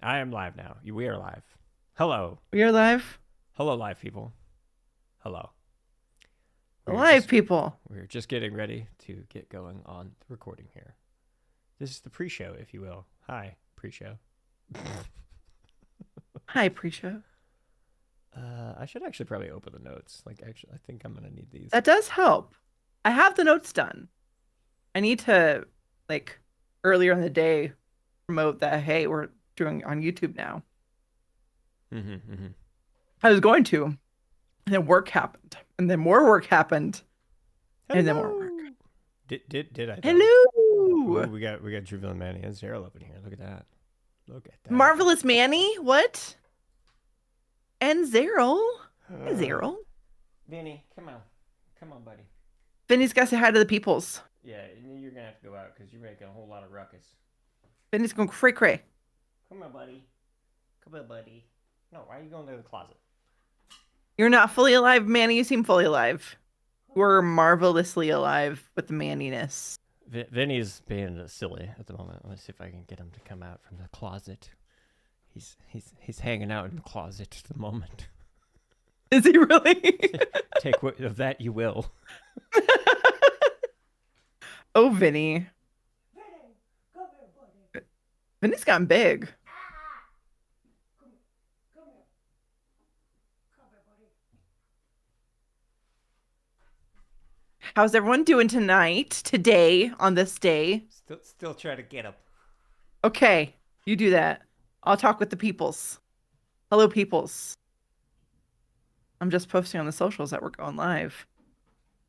I am live now. We are live. Hello. We are live. Hello, live people. Hello. People. We're just getting ready to get going on the recording here. This is the pre-show, if you will. Hi, pre-show. Hi, pre-show. I should actually probably open the notes. I think I'm going to need these. That does help. I have the notes done. I need to, earlier in the day, promote that, hey, we're doing on YouTube now. I was going to, and then work happened, and then more work happened, and then more work. Did I? Hello. Ooh, we got Drew Villain Manny and Zero up in here. Look at that. Marvelous Manny. What? And Zero. Hey, Zero. Vinny, come on, buddy. Vinny's got to say hi to the peoples. Yeah, you're gonna have to go out because you're making a whole lot of ruckus. Vinny's going cray. Come on, buddy. No, why are you going to the closet? You're not fully alive, Manny. You seem fully alive. We're marvelously alive with the manniness. Vinny's being silly at the moment. Let's see if I can get him to come out from the closet. He's hanging out in the closet at the moment. Is he really? Take what of that you will. Oh, Vinny. Come here, buddy. Vinny's gotten big. Come here. Come here, buddy. How's everyone doing today, on this day? Still trying to get him. Okay, you do that. I'll talk with the peoples. Hello, peoples. I'm just posting on the socials that we're going live.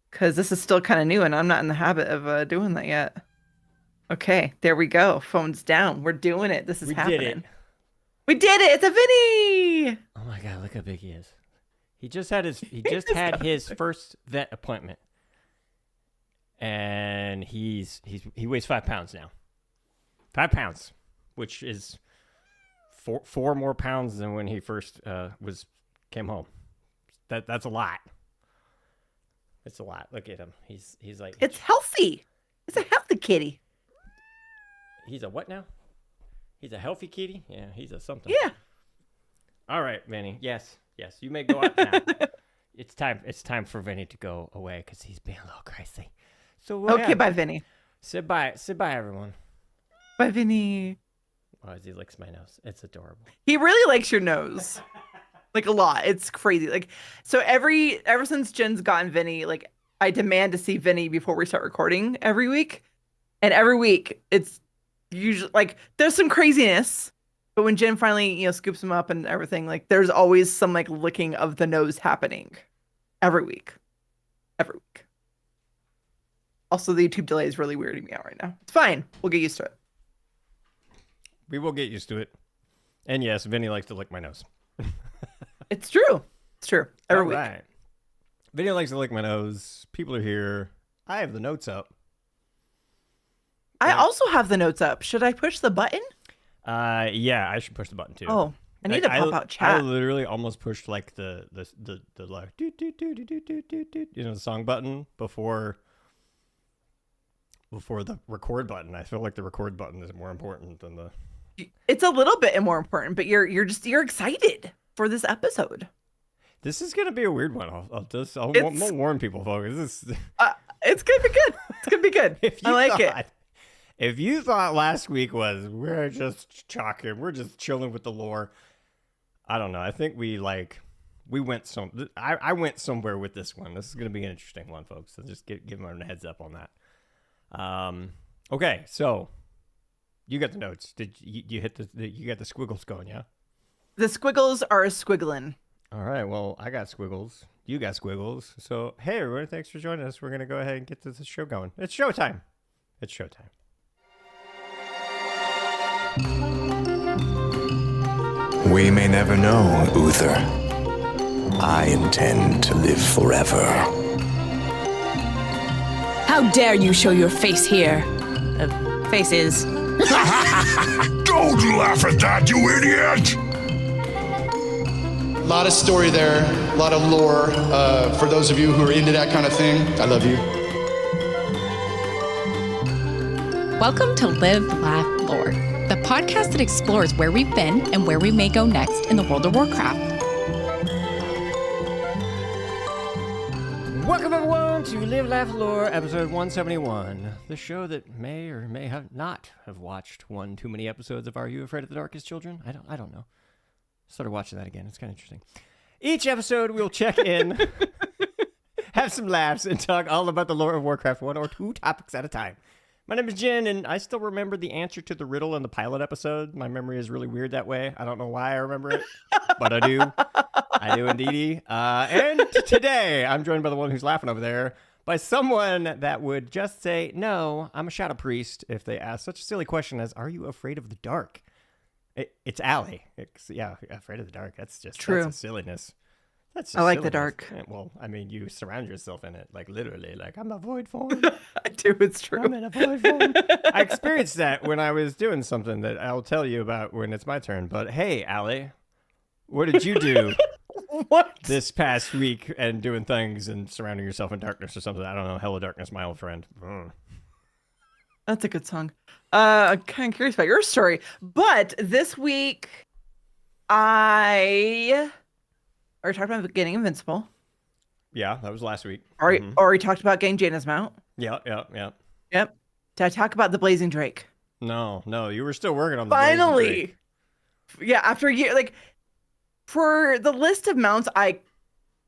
Because this is still kind of new and I'm not in the habit of doing that yet. Okay, there we go. Phone's down. We're doing it. This is happening. We did it. It's a Vinny. Oh my God, look how big he is. He just had his first vet appointment. And he weighs 5 pounds now. 5 pounds, which is four more pounds than when he first came home. That's a lot. It's a lot. Look at him. He's like. It's healthy. It's a healthy kitty. He's a what now? He's a healthy kitty? Yeah, he's a something. Yeah. All right, Vinny. Yes. You may go out now. It's time for Vinny to go away because he's being a little crazy. So okay, bye, Vinny. Say bye, everyone. Bye, Vinny. Oh, as he licks my nose. It's adorable. He really likes your nose. A lot. It's crazy. So ever since Jen's gotten Vinny, I demand to see Vinny before we start recording every week. And every week it's usually there's some craziness, but when Jen finally, scoops him up and everything, there's always some licking of the nose happening every week. Also, the YouTube delay is really weirding me out right now. It's fine. We'll get used to it. We will get used to it. And yes, Vinny likes to lick my nose. It's true. Every week. Right. Vinny likes to lick my nose. People are here. I have the notes up. I also have the notes up. Should I push the button? Yeah, I should push the button too. Oh, I need to pop out chat. I literally almost pushed the do the song button before the record button. I feel like the record button is more important than the. It's a little bit more important, but you're excited for this episode. This is gonna be a weird one. I'll warn people, folks. It's gonna be good. It's gonna be good. I like it. If you thought last week was we're just chalking, we're just chilling with the lore, I don't know. I think we went I went somewhere with this one. This is gonna be an interesting one, folks. So just give them a heads up on that. Okay, so you got the notes. Did you hit you got the squiggles going? Yeah. The squiggles are squiggling. All right. Well, I got squiggles. You got squiggles. So, hey, everyone, thanks for joining us. We're going to go ahead and get this show going. It's showtime. We may never know, Uther. I intend to live forever. How dare you show your face here? Faces. Don't laugh at that, you idiot! A lot of story there, a lot of lore. For those of you who are into that kind of thing, I love you. Welcome to Live, Laugh, Lore, the podcast that explores where we've been and where we may go next in the world of Warcraft. Welcome everyone to Live, Laugh, Lore, episode 171. The show that may or may have not have watched one too many episodes of Are You Afraid of the Darkest Children? I don't know. Started watching that again. It's kind of interesting. Each episode we'll check in, have some laughs, and talk all about the lore of Warcraft, one or two topics at a time. My name is Jen, and I still remember the answer to the riddle in the pilot episode. My memory is really weird that way. I don't know why I remember it, but I do. I do indeedy. And today, I'm joined by the one who's laughing over there, by someone that would just say, no, I'm a shadow priest, if they ask such a silly question as, are you afraid of the dark? It's Allie. Yeah, afraid of the dark. That's just True. That's a silliness. That's just I like the silliness. dark. Yeah, well, I mean, you surround yourself in it, like literally, like I'm a void form. I do. It's true. I'm in a void form. I experienced that when I was doing something that I'll tell you about when it's my turn. But hey, Allie, what did you do What? this past week and doing things and surrounding yourself in darkness or something? I don't know. Hello, darkness, my old friend. That's a good song. I'm kind of curious about your story, but this week I already talked about getting Invincible. Yeah, that was last week. Already talked about getting Jaina's mount. Yeah. Yep. Did I talk about the Blazing Drake? No, you were still working on the Blazing Finally. Drake. Yeah, after a year, like for the list of mounts I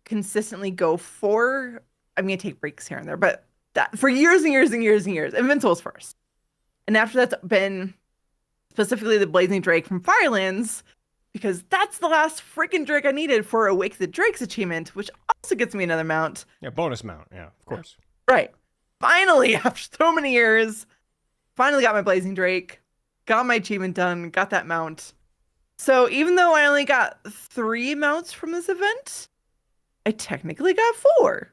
consistently go for, I'm gonna take breaks here and there, but that for years and years and years and years, Invincible's first. And after that's been specifically the Blazing Drake from Firelands, because that's the last freaking Drake I needed for Awake the Drakes achievement, which also gets me another mount. Yeah, bonus mount. Yeah, of course. Right. Finally, after so many years, finally got my Blazing Drake, got my achievement done, got that mount. So even though I only got 3 mounts from this event, I technically got 4.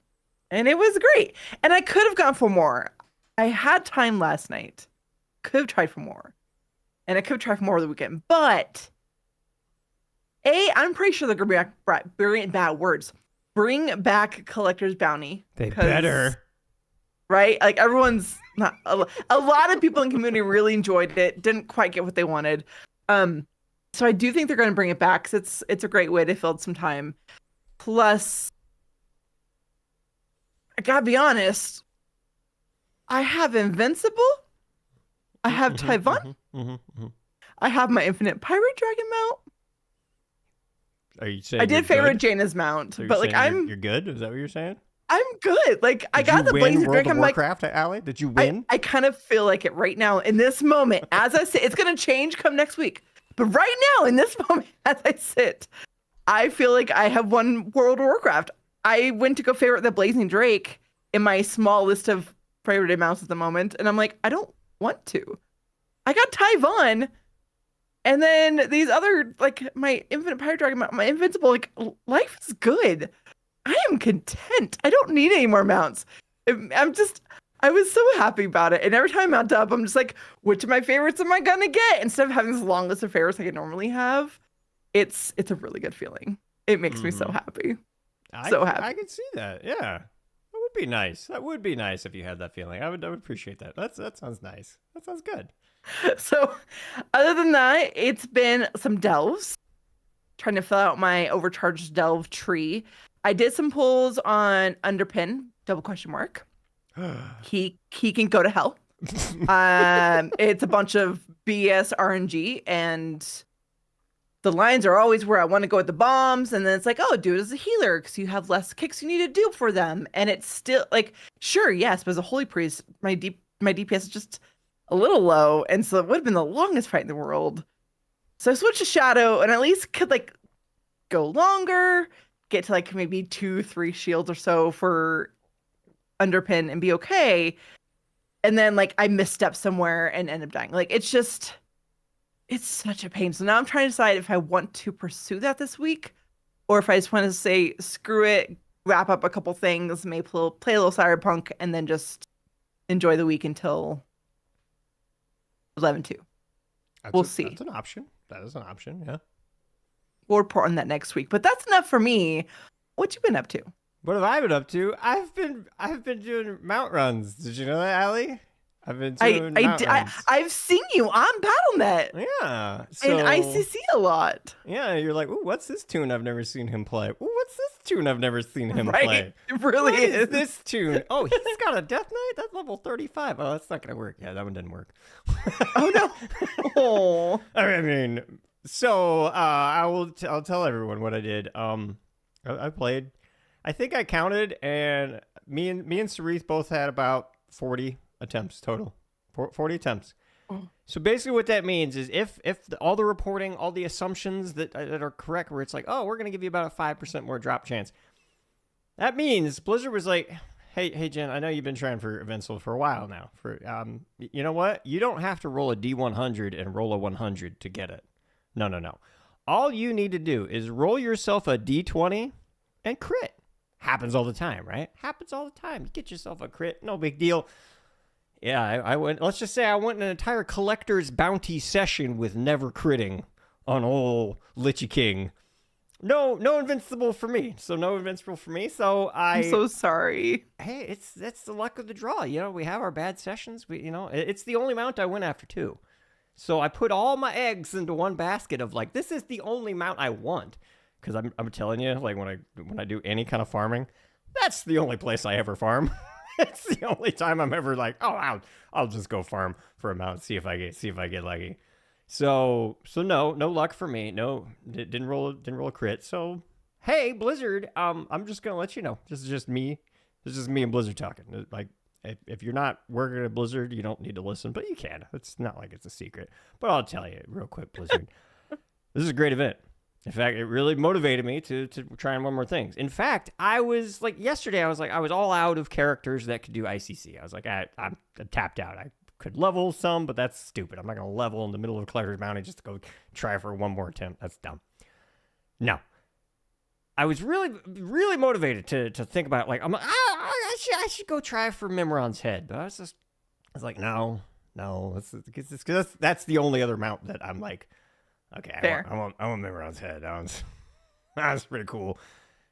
And it was great. And I could have gone for more. I had time last night. Could have tried for more. And I could have tried for more over the weekend. But I'm pretty sure they're going to bring back Collector's Bounty. They 'cause- better. Right? Like everyone's not a lot of people in the community really enjoyed it, didn't quite get what they wanted. So I do think they're going to bring it back because it's a great way to fill some time. Plus, I gotta be honest, I have Invincible, I have Tyvon, I have my Infinite Pirate Dragon mount. Are you saying I you're did favorite good? Jaina's mount, So you're but like saying you're good? Is that what you're saying? I'm good. Like I Did got you the win Blazing World Drake. of I'm like, Warcraft, Allie? Did you win? I kind of feel like it right now in this moment as I sit. It's going to change come next week. But right now in this moment as I sit, I feel like I have won World of Warcraft. I went to go favorite the Blazing Drake in my small list of favorite amounts at the moment. And I'm like, I don't want to. I got Tyvon. And then these other, like my Infinite Pirate Dragon, my Invincible, like life is good. I am content. I don't need any more mounts. I was so happy about it. And every time I mount up, I'm just like, which of my favorites am I gonna get? Instead of having this long list of favorites like I normally have, it's a really good feeling. It makes me so happy. So happy. I can see that. Yeah. That would be nice. That would be nice if you had that feeling. I would appreciate that. That sounds nice. That sounds good. So other than that, it's been some delves. Trying to fill out my overcharged delve tree. I did some pulls on Underpin, double question mark. He can go to hell. It's a bunch of BS RNG, and the lines are always where I want to go with the bombs, and then it's like, oh, do it as a healer because you have less kicks you need to do for them, and it's still like, sure, yes, but as a holy priest, my DPS is just a little low, and so it would have been the longest fight in the world. So I switched to Shadow, and at least could like go longer, get to like maybe 2-3 shields or so for Underpin and be okay. And then like I misstep somewhere and end up dying. Like it's such a pain. So now I'm trying to decide if I want to pursue that this week or if I just want to say screw it, wrap up a couple things, maybe play a little Cyberpunk, and then just enjoy the week until 11/2. We'll see. That's an option. That is an option. Yeah. We'll report on that next week. But that's enough for me. What you been up to? What have I been up to? I've been doing mount runs. Did you know that, Allie? I've been doing mountains. I've seen you on BattleNet Yeah. So, and ICC a lot. yeah, you're like, ooh, what's this tune I've never seen him play? Ooh, what's this tune I've never seen him Right? play? It really What is. is this tune? Oh, he's got a Death Knight? That's level 35. Oh, that's not going to work. Yeah, that one didn't work. Oh no. Oh. I mean, so I'll tell everyone what I did. I played. I think I counted, and me and Cerise both had about 40 attempts total. 40 attempts. So basically what that means is if all the reporting, all the assumptions that are correct, where it's like, oh, we're going to give you about a 5% more drop chance. That means Blizzard was like, hey, Jen, I know you've been trying for Invincible for a while now. You know what? You don't have to roll a D100 and roll a 100 to get it. No. All you need to do is roll yourself a D20 and crit. Happens all the time, right? Happens all the time. You get yourself a crit, no big deal. Yeah, I went. Let's just say I went an entire collector's bounty session with never critting on old Lich King. No Invincible for me. So no Invincible for me. So I'm so sorry. Hey, that's the luck of the draw. You know, we have our bad sessions. It's the only mount I went after too. So I put all my eggs into one basket of like, this is the only mount I want. Because I'm telling you, like when I do any kind of farming, that's the only place I ever farm. It's the only time I'm ever like, oh, I'll just go farm for a mount, see if I get lucky. So no luck for me. No, didn't roll a crit. So hey, Blizzard, I'm just gonna let you know. This is just me and Blizzard talking. Like if you're not working at Blizzard, you don't need to listen, but you can. It's not like it's a secret. But I'll tell you real quick, Blizzard. This is a great event. In fact, it really motivated me to try and one more things. In fact, I was like yesterday, I was all out of characters that could do ICC. I was like, I'm tapped out. I could level some, but that's stupid. I'm not going to level in the middle of a collector's bounty just to go try for one more attempt. That's dumb. No. I was really, really motivated to think about it. Like, I should go try for Mimiron's head. But I was like, no. That's the only other mount that I'm like, okay, I want Mimiron's head. That's pretty cool.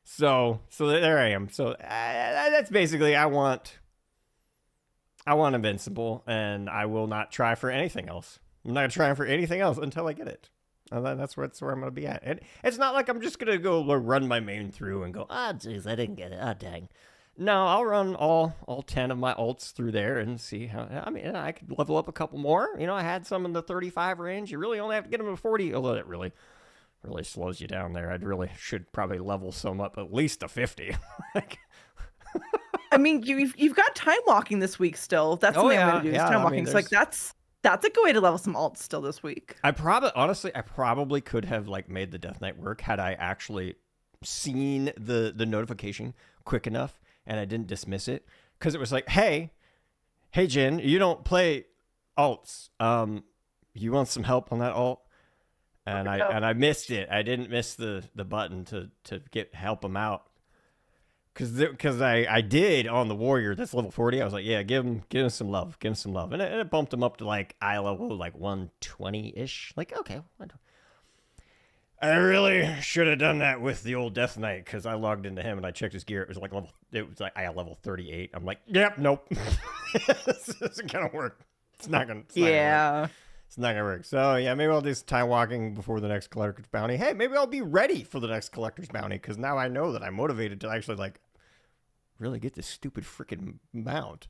So there I am. So that's basically I want Invincible, and I will not try for anything else. I'm not trying for anything else until I get it. And that's where I'm gonna be at. And it's not like I'm just gonna go run my main through and go, jeez, I didn't get it. Dang. No, I'll run all 10 of my ults through there and see how. I mean, I could level up a couple more. You know, I had some in the 35 range. You really only have to get them to 40, although it really slows you down there. Should probably level some up at least to 50. I mean, you've got time walking this week still. That's what I'm gonna do. Is time walking. So like that's a good way to level some alts still this week. I probably could have like made the Death Knight work had I actually seen the notification quick enough. And I didn't dismiss it because it was like, hey, Jen, you don't play alts. You want some help on that alt? And I missed it. I didn't miss the button to help him out because I did on the warrior that's level 40. I was like, yeah, give him some love, and it bumped him up to like eye level like 120-ish. Like, okay. I really should have done that with the old Death Knight because I logged into him and I checked his gear. It was like I had level 38. I'm like, yep, nope. This isn't gonna work. It's not gonna work. So yeah, maybe I'll do some time walking before the next collector's bounty. Hey, maybe I'll be ready for the next collector's bounty because now I know that I'm motivated to actually like really get this stupid freaking mount.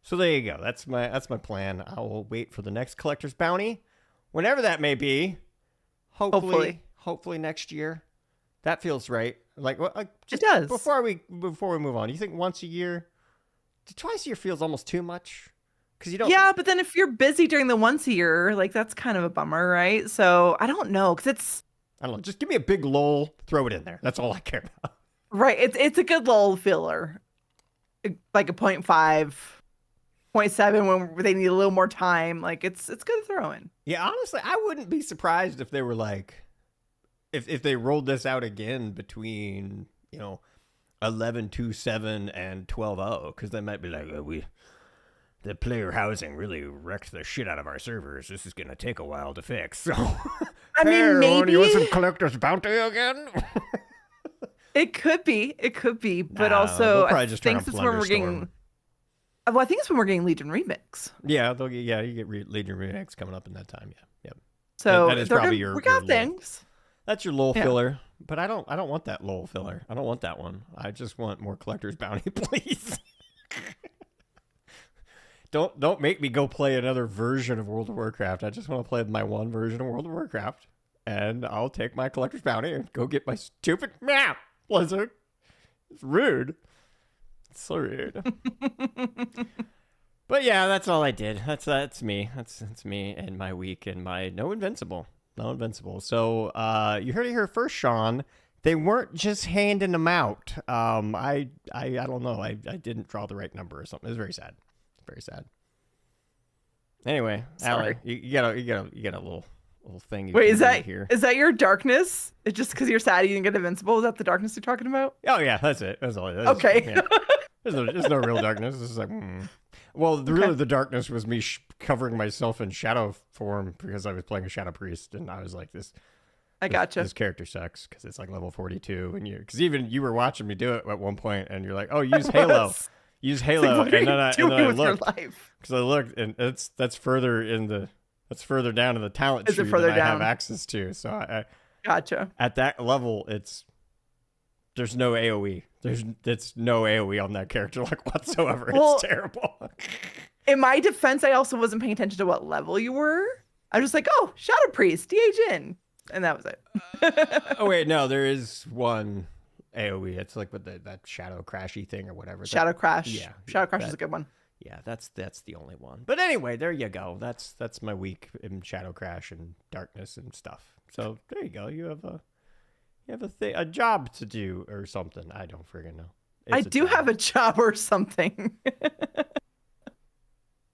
So there you go. That's my plan. I will wait for the next collector's bounty, whenever that may be. Hopefully next year. That feels right. Like, just it does. Before we move on, do you think once a year, twice a year feels almost too much? Because you don't. Yeah, but then if you're busy during the once a year, like that's kind of a bummer, right? So I don't know, because I don't know. Just give me a big lull, throw it in there. That's all I care about. Right. It's a good lull filler, like a 0.5, 0.7 when they need a little more time. Like it's good to throw in. Yeah, honestly, I wouldn't be surprised if they were like. If they rolled this out again between 11.27 and 12.0, because they might be like, the player housing really wrecked the shit out of our servers. This is gonna take a while to fix. So, I mean, maybe you want some collector's bounty again? It could be, but also I think this is when we're getting. Well, I think it's when we're getting Legion Remix. Yeah, you get Legion Remix coming up in that time. Yeah, yep. So that is they're probably gonna- your. we got your things. That's your lull Yeah. filler, but I don't want that lull filler. I don't want that one. I just want more Collector's Bounty, please. Don't make me go play another version of World of Warcraft. I just want to play my one version of World of Warcraft, and I'll take my Collector's Bounty and go get my stupid map, Blizzard. It's rude. It's so rude. But yeah, that's all I did. That's me. That's me and my week and my no invincible. So you heard it here first, Sean. They weren't just handing them out. I don't know. I didn't draw the right number or something. It was very sad. Very sad. Anyway, Sorry. Allie, you got a little thing. You Wait, can is do that here? is that your darkness? It's just because you're sad you didn't get invincible? Is that the darkness you're talking about? Oh yeah, that's it. That's all it is. Okay. Yeah. There's no real darkness. It's just like, Well, really, the darkness was me covering myself in shadow form because I was playing a shadow priest, and I was like, this Gotcha. This character sucks because it's like level 42, and because even you were watching me do it at one point, and you're like, oh, use Halo, use Halo, What are and then you I doing with your looked life? because I looked, and that's further down in the talent Is it tree further that I have down? access to. So I Gotcha. at that level, there's no AOE. It's no AOE on that character like whatsoever. Well, it's terrible. In my defense, I also wasn't paying attention to what level you were. I was just like, oh, Shadow Priest, DH in. And that was it. Oh wait, no, there is one AOE. It's like with that shadow crashy thing or whatever. Shadow Crash. Yeah, Shadow Crash that- is a good one. Yeah, that's the only one. But anyway, there you go. That's my week in Shadow Crash and darkness and stuff. So there you go. You have a job to do or something. I don't friggin' know. I do have a job or something.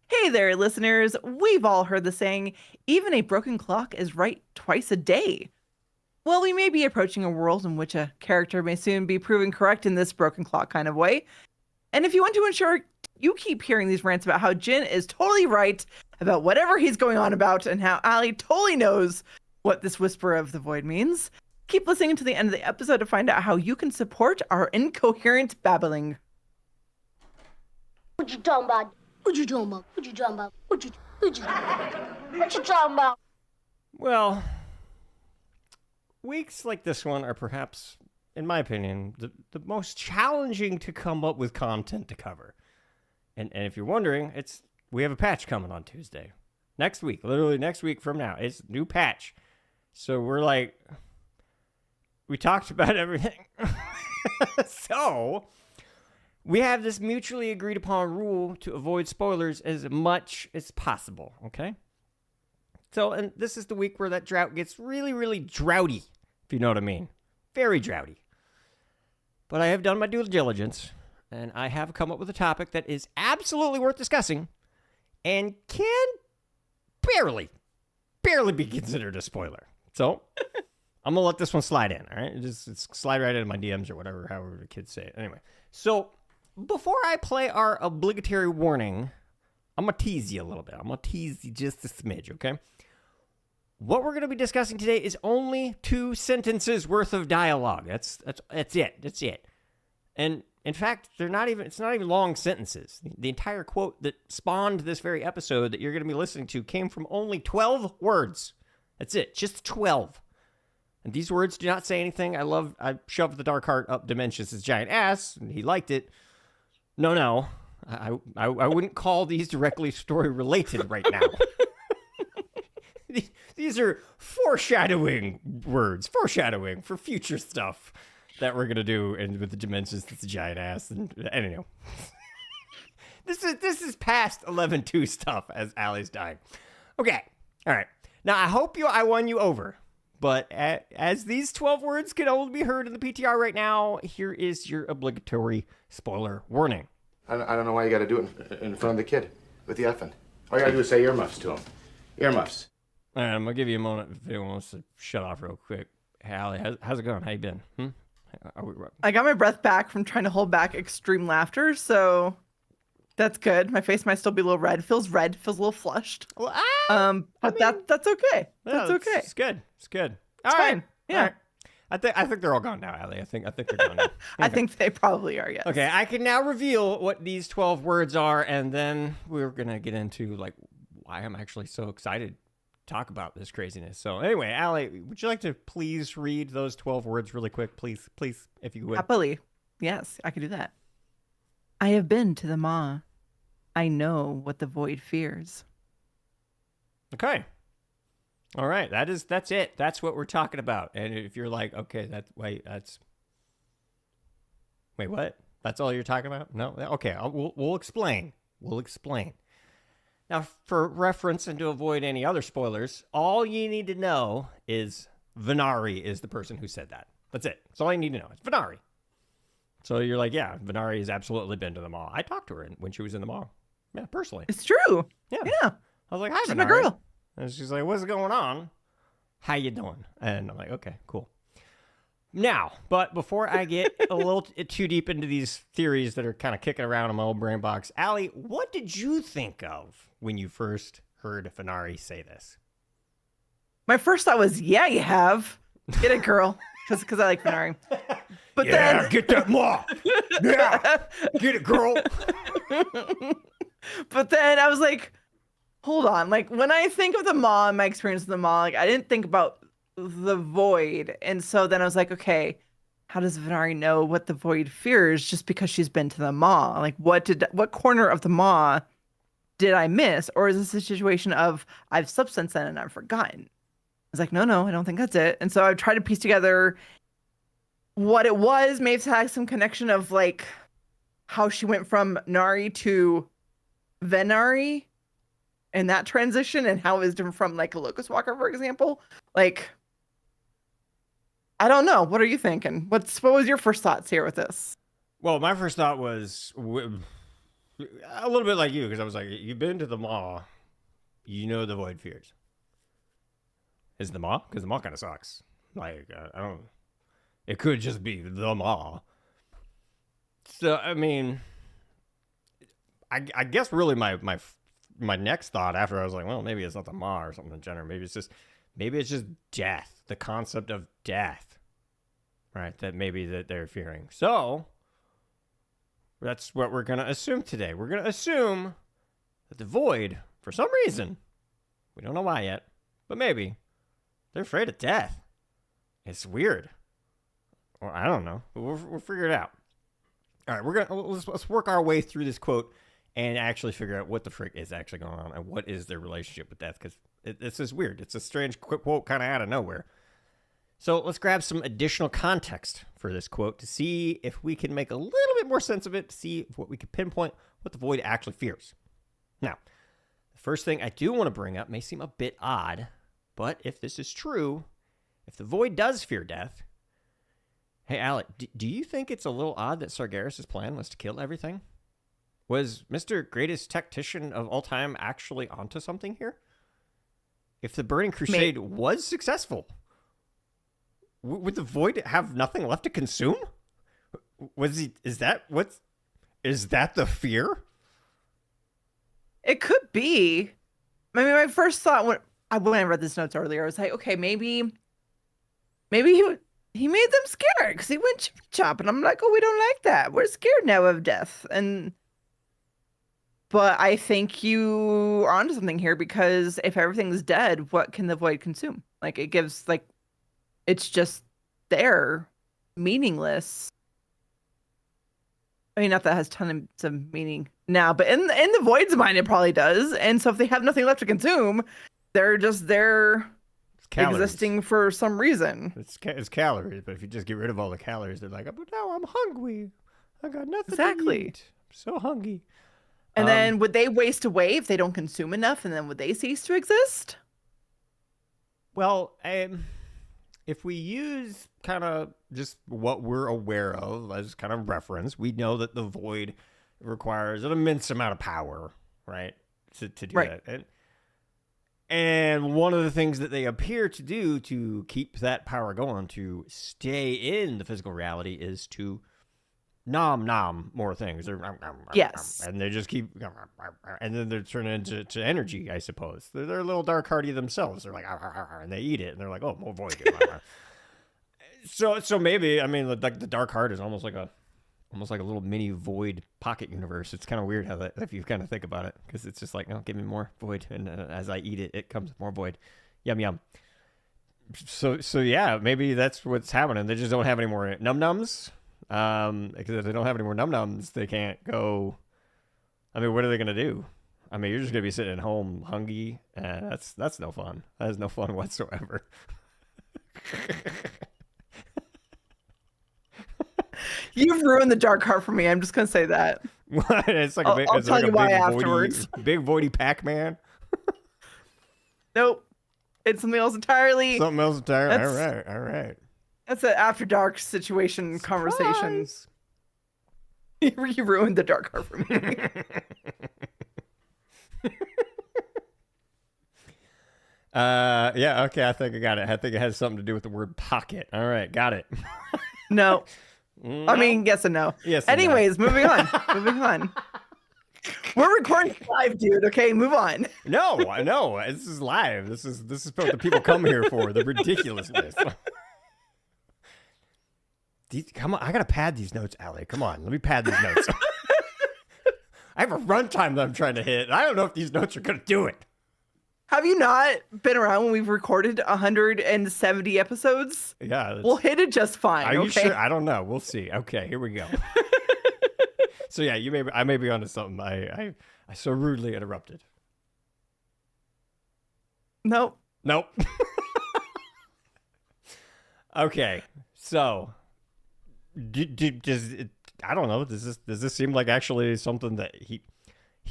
Hey there, listeners. We've all heard the saying, even a broken clock is right twice a day. Well, we may be approaching a world in which a character may soon be proven correct in this broken clock kind of way. And if you want to ensure you keep hearing these rants about how Jin is totally right about whatever he's going on about and how Allie totally knows what this whisper of the void means, keep listening to the end of the episode to find out how you can support our incoherent babbling. What you talking about? What you talking about? What you talking about? What you talking about? Well, weeks like this one are perhaps, in my opinion, the most challenging to come up with content to cover. And if you're wondering, we have a patch coming on Tuesday. Next week, literally next week from now. It's a new patch. So we talked about everything. So we have this mutually agreed upon rule to avoid spoilers as much as possible, okay? So, and this is the week where that drought gets really, really droughty, if you know what I mean. Very droughty. But I have done my due diligence, and I have come up with a topic that is absolutely worth discussing and can barely be considered a spoiler. So, I'm going to let this one slide in, all right? Just slide right into my DMs or whatever, however the kids say it. Anyway, so before I play our obligatory warning, I'm going to tease you a little bit. I'm going to tease you just a smidge, okay? What we're going to be discussing today is only 2 sentences worth of dialogue. That's it. And in fact, it's not even long sentences. The entire quote that spawned this very episode that you're going to be listening to came from only 12 words. That's it, just 12. And these words do not say anything. I shoved the Dark Heart up Dimensions' giant ass, and he liked it. No. I wouldn't call these directly story related right now. These are foreshadowing words, foreshadowing for future stuff that we're gonna do, and with the Dimensions, that's a giant ass, and anyway. This is past 11-2 stuff as Allie's dying. Okay, all right. Now I hope I won you over, but as these 12 words can only be heard in the PTR right now, here is your obligatory spoiler warning. I don't know why you got to do it in front of the kid with the effing. All you got to do is say earmuffs to him. Earmuffs. All right, I'm gonna give you a moment if anyone wants to shut off real quick. Hey, Allie, how's it going? How you been? I got my breath back from trying to hold back extreme laughter, so that's good. My face might still be a little red. Feels red. Feels a little flushed. Well, But that's okay. That's okay. It's good. It's good. It's fine. Yeah. All right. I think they're all gone now, Allie. I think they're gone now. I think they probably are, yes. Okay, I can now reveal what these 12 words are, and then we're gonna get into like why I'm actually so excited to talk about this craziness. So anyway, Allie, would you like to please read those 12 words really quick, please, if you would? Happily. Yes, I can do that. I have been to the maw. I know what the void fears. Okay. All right, that's it. That's what we're talking about. And if you're like, okay, wait, what? That's all you're talking about? No, okay. We'll explain. We'll explain. Now, for reference and to avoid any other spoilers, all you need to know is Venari is the person who said that. That's it. That's all you need to know. It's Venari. So you're like, yeah, Venari has absolutely been to the mall. I talked to her when she was in the mall. Yeah, personally. It's true. Yeah. Yeah. I was like, hi, She's Venari. my girl. And she's like, what's going on? How you doing? And I'm like, okay, cool. Now, but before I get a little too deep into these theories that are kind of kicking around in my old brain box, Allie, what did you think of when you first heard Venari say this? My first thought was, yeah, you have. Get it, girl. Because I like Venari. But Yeah, then get that maw. Yeah, get it, girl. but then I was like, hold on. Like when I think of the maw and my experience with the maw, like I didn't think about the void. And so then I was like, okay, how does Venari know what the void fears just because she's been to the maw? Like what corner of the maw did I miss? Or is this a situation of I've slept since then and I've forgotten? I was like, no, I don't think that's it. And so I tried to piece together what it was. Maybe it had some connection of like how she went from Nari to Venari and that transition and how it was different from like a Locust Walker, for example. Like, I don't know. What are you thinking? What was your first thoughts here with this? Well, my first thought was a little bit like you, because I was like, you've been to the maw, you know the void fears. Is the maw? Because the maw kind of sucks. Like, I don't. It could just be the maw. So, I mean, I guess really my next thought after I was like, well, maybe it's not the maw or something in general. Maybe it's just death, the concept of death, right? That maybe that they're fearing. So that's what we're gonna assume today. We're gonna assume that the void, for some reason, we don't know why yet, but maybe they're afraid of death. It's weird. Or I don't know. We'll figure it out. All right, let's work our way through this quote and actually figure out what the frick is actually going on and what is their relationship with death, because it's just weird. It's a strange quote kind of out of nowhere. So let's grab some additional context for this quote to see if we can make a little bit more sense of it, to see if we can pinpoint what the void actually fears. Now, the first thing I do want to bring up may seem a bit odd, but if this is true, if the void does fear death, hey, Alec, do you think it's a little odd that Sargeras' plan was to kill everything? Was Mr. Greatest Tactician of all time actually onto something here? If the Burning Crusade was successful, would the void have nothing left to consume? Is that the fear? It could be. I mean, my first thought when I read this notes earlier, I was like, okay, maybe he made them scared because he went chop chop, and I'm like, oh, we don't like that. We're scared now of death. But I think you are onto something here, because if everything's dead, what can the void consume? Like it gives it's just there, meaningless. I mean, not that it has tons of meaning now, but in the void's mind, it probably does. And so if they have nothing left to consume, they're just there existing for some reason. It's calories, but if you just get rid of all the calories, they're like, but now I'm hungry. I got nothing Exactly. to eat. I'm so hungry. And then would they waste away if they don't consume enough, and then would they cease to exist? Well, if we use kind of just what we're aware of as kind of reference, we know that the void requires an immense amount of power, right? To do that. And one of the things that they appear to do to keep that power going, to stay in the physical reality, is to nom more things. Yes. And they just keep, and then they're turning into energy, I suppose. They're a little dark hardy themselves. They're like, and they eat it, and they're like, oh, more void. So maybe, I mean, like the Dark Heart is almost like a little mini Void pocket universe. It's kind of weird how that, if you kind of think about it, because it's just like, oh, give me more Void, and as I eat it, it comes with more Void. Yum yum. So yeah, maybe that's what's happening. They just don't have any more num nums. Because if they don't have any more num nums, they can't go. I mean, what are they gonna do? I mean, you're just gonna be sitting at home hungry, and that's no fun. That is no fun whatsoever. You've ruined the Dark Heart for me. I'm just gonna say that. What? It's like I'll it's tell like you a why big afterwards. big voidy Pac-Man. Nope. It's something else entirely. Something else entirely. That's- All right. That's an after dark situation conversation. You ruined the Dark Heart for me. Yeah, okay, I think I got it. I think it has something to do with the word pocket. All right, got it. No. I mean, yes and no. Yes and no. Anyways, moving on. Moving on. We're recording live, dude. Okay, move on. No, I know. This is live. This is what the people come here for. The ridiculousness. Come on, I gotta pad these notes, Allie. Come on, let me pad these notes. I have a runtime that I'm trying to hit. I don't know if these notes are gonna do it. Have you not been around when we've recorded 170 episodes? Yeah, We'll hit it just fine. Are you okay? sure? I don't know. We'll see. Okay, here we go. So yeah, I may be onto something. I so rudely interrupted. Nope. Nope. Okay, so does it, I don't know. Does this seem like actually something that he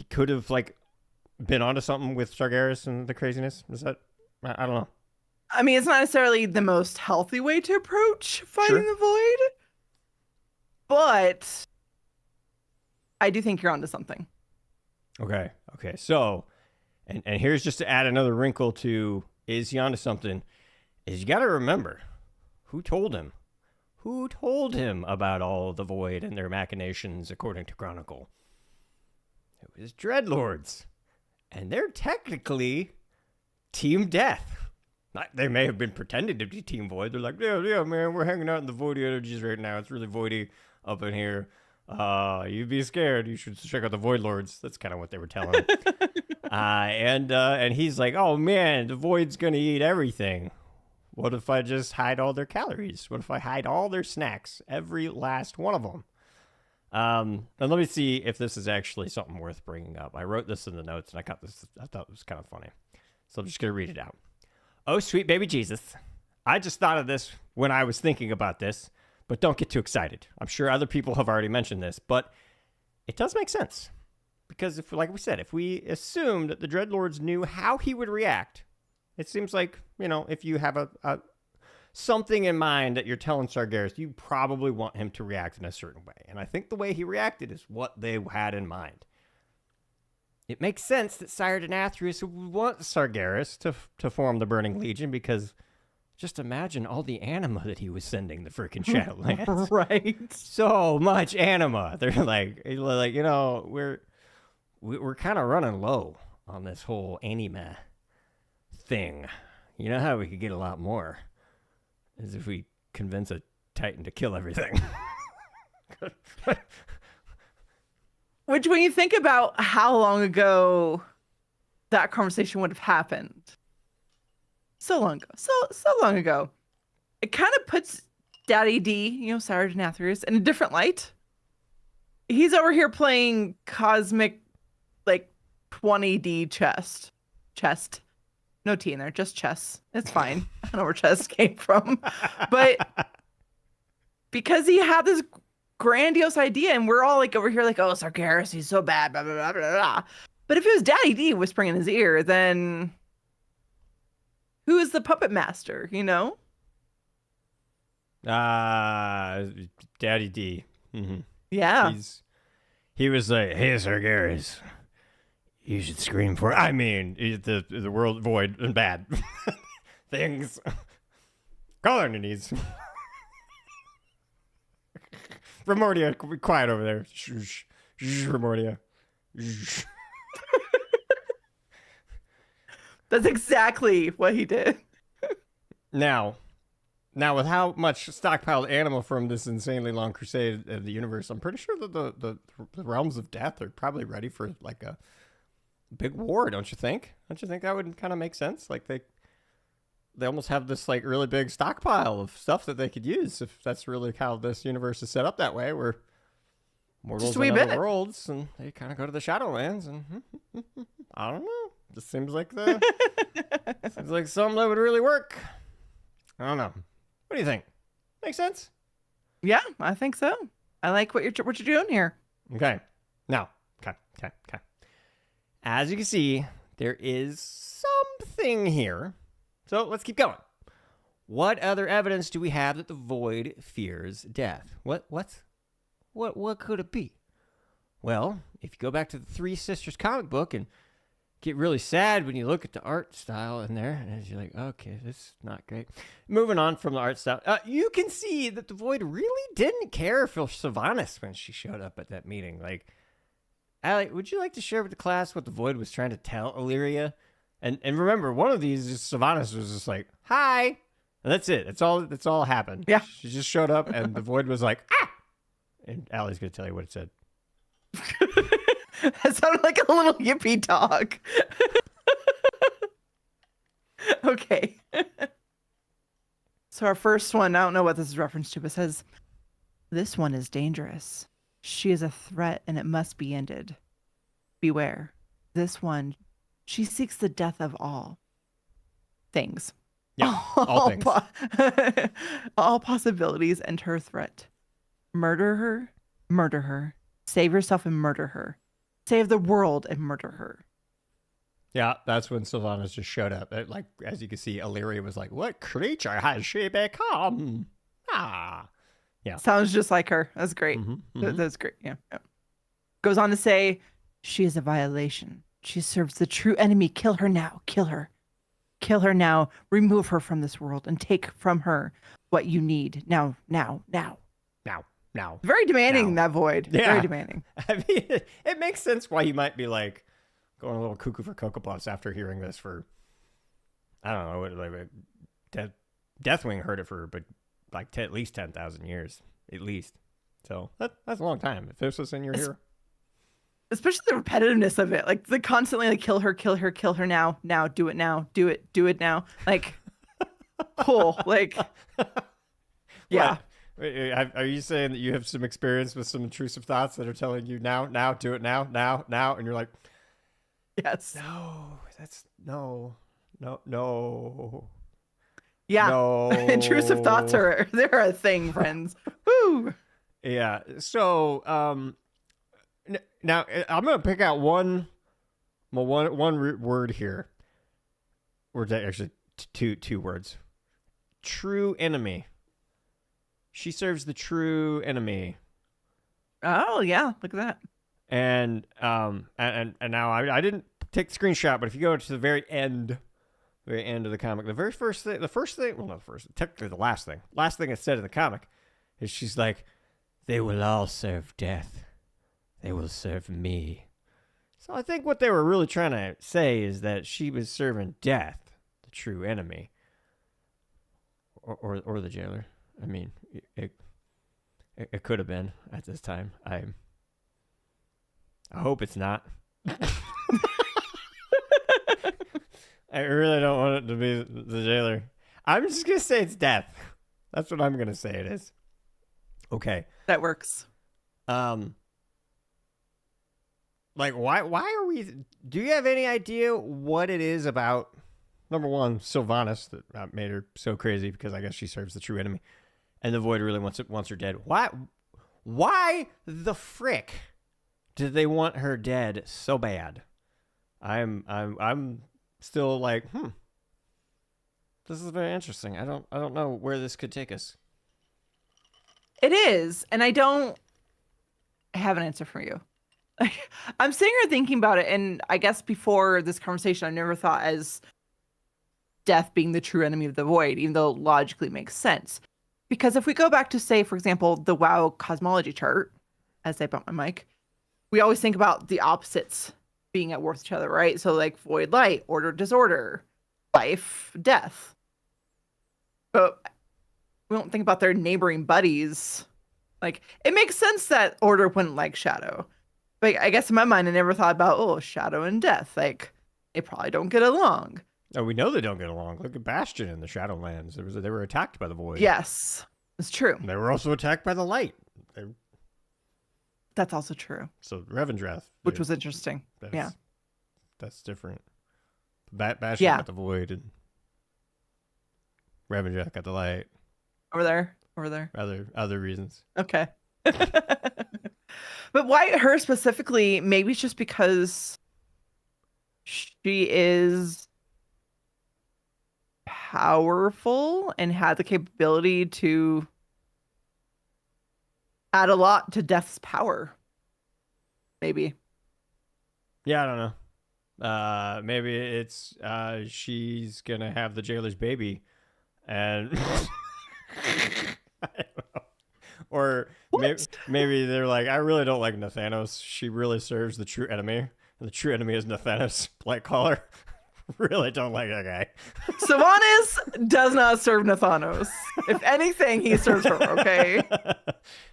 could have like been onto something with Sargeras and the craziness? Is that, I don't know. I mean, it's not necessarily the most healthy way to approach fighting Sure. the void, but I do think you're onto something. Okay. So, and here's just to add another wrinkle to is he onto something? Is you got to remember who told him about all the void and their machinations, according to Chronicle. It was Dreadlords, and they're technically Team Death. They may have been pretending to be Team Void. They're like, yeah, man, we're hanging out in the voidy energies right now. It's really voidy up in here. You'd be scared. You should check out the Void Lords. That's kind of what they were telling him. And he's like, oh man, the Void's gonna eat everything. What if I just hide all their calories? What if I hide all their snacks, every last one of them? And let me see if this is actually something worth bringing up. I wrote this in the notes, and I thought it was kind of funny. So I'm just gonna read it out. Oh, sweet baby Jesus. I just thought of this when I was thinking about this. But don't get too excited. I'm sure other people have already mentioned this, but it does make sense. Because if, like we said, if we assume that the Dreadlords knew how he would react, it seems like, if you have a something in mind that you're telling Sargeras, you probably want him to react in a certain way. And I think the way he reacted is what they had in mind. It makes sense that Sire Denathrius would want Sargeras to form the Burning Legion, because just imagine all the anima that he was sending the freaking Shadowlands. Right. So much anima. They're like, we're kind of running low on this whole anima thing. You know how we could get a lot more is if we convince a Titan to kill everything. Which, when you think about how long ago that conversation would have happened, so long ago, so long ago, it kind of puts Daddy D, Sire Denathrius, in a different light. He's over here playing cosmic, 20D chess. No T in there, just chess. It's fine. I don't know where chess came from. But because he had this grandiose idea, and we're all over here oh, Sargeras, he's so bad, blah, blah, blah, blah, blah. But if it was Daddy D whispering in his ear, then who is the puppet master, Daddy D. Mm-hmm. Yeah. He was like, hey, Sargeras, you should scream for, the world void and bad things. Call on your knees. Remordia, quiet over there. Shh, Remordia. Shh. That's exactly what he did. Now, Now, with how much stockpiled animal from this insanely long crusade of the universe, I'm pretty sure that the realms of death are probably ready for like a big war, don't you think? Don't you think that would kind of make sense? Like they almost have this like really big stockpile of stuff that they could use if that's really how this universe is set up that way, where mortals in other worlds and they kind of go to the Shadowlands, and I don't know. Just seems like seems like something that would really work. I don't know. What do you think? Make sense? Yeah, I think so. I like what you're doing here. Okay. Now, okay. As you can see, there is something here. So let's keep going. What other evidence do we have that the void fears death? What could it be? Well, if you go back to the Three Sisters comic book and get really sad when you look at the art style in there, and you're like, okay, this is not great. Moving on from the art style, you can see that the Void really didn't care for Sylvanas when she showed up at that meeting. Like, Allie, would you like to share with the class what the Void was trying to tell Illyria? And remember, one of these, Sylvanas was just like, hi, and that's it. That's all happened. Yeah. She just showed up, and the Void was like, ah! And Allie's going to tell you what it said. That sounded like a little yippy dog. Okay. So our first one, I don't know what this is reference to, but it says, this one is dangerous. She is a threat and it must be ended. Beware. This one, she seeks the death of all things. Yeah, all things. All possibilities and her threat. Murder her. Save yourself and murder her. Save the world and murder her. Yeah, that's when Sylvanas just showed up. Like, as you can see, Illyria was like, what creature has she become? Ah. Yeah. Sounds just like her. That's great. That's great. Yeah. Goes on to say, she is a violation. She serves the true enemy. Kill her now. Kill her. Kill her now. Remove her from this world and take from her what you need. Now. Very demanding, that Void. Yeah. Very demanding. I mean, it makes sense why you might be like going a little cuckoo for Cocoa Puffs after hearing this for, I don't know, like Deathwing heard it for but like at least 10,000 years, at least. So that's a long time. If this was in your ear. Especially the repetitiveness of it. Like, the constantly like, kill her now, do it now. Like, cool. Like, yeah. Wait, are you saying that you have some experience with some intrusive thoughts that are telling you now, do it now, and you're like, yes. No, that's no. Yeah. No. Intrusive thoughts they're a thing, friends. Woo. Yeah. So, now I'm gonna pick out one word here. Or actually two words. True enemy. She serves the true enemy. Oh yeah, look at that. And now I didn't take the screenshot, but if you go to the very end of the comic, technically the last thing it said in the comic is she's like, they will all serve death. They will serve me. So I think what they were really trying to say is that she was serving death, the true enemy, or the jailer. I mean, it could have been at this time. I hope it's not. I really don't want it to be the jailer. I'm just gonna say it's death. That's what I'm gonna say it is. Okay. That works. Like, why are we? Do you have any idea what it is about? Number one, Sylvanas that made her so crazy, because I guess she serves the true enemy. And the Void really wants her dead. Why the frick did they want her dead so bad? I'm still like, this is very interesting. I don't know where this could take us. It is, and I don't have an answer for you. I'm sitting here thinking about it, and I guess before this conversation, I never thought as death being the true enemy of the Void, even though it logically makes sense. Because if we go back to, say, for example, the WoW cosmology chart, as I bump my mic, we always think about the opposites being at war with each other, right? So like void, light, order, disorder, life, death. But we don't think about their neighboring buddies. Like, it makes sense that Order wouldn't like Shadow. But I guess in my mind, I never thought about, oh, Shadow and Death. Like, they probably don't get along. Oh, we know they don't get along. Look at Bastion in the Shadowlands. They were attacked by the Void. Yes, it's true. They were also attacked by the Light. That's also true. So Revendreth. Which was interesting. Yeah. That's different. Bastion got the Void and Revendreth got the Light. Over there. Other reasons. Okay. But why her specifically? Maybe it's just because she is powerful and had the capability to add a lot to Death's power. Maybe. Yeah, I don't know. Maybe it's she's gonna have the jailer's baby, and I don't know. Or maybe they're like, I really don't like Nathanos. She really serves the true enemy, and the true enemy is Nathanos Blightcaller. Really don't like that guy. Sylvanas does not serve Nathanos. If anything, he serves her. Okay.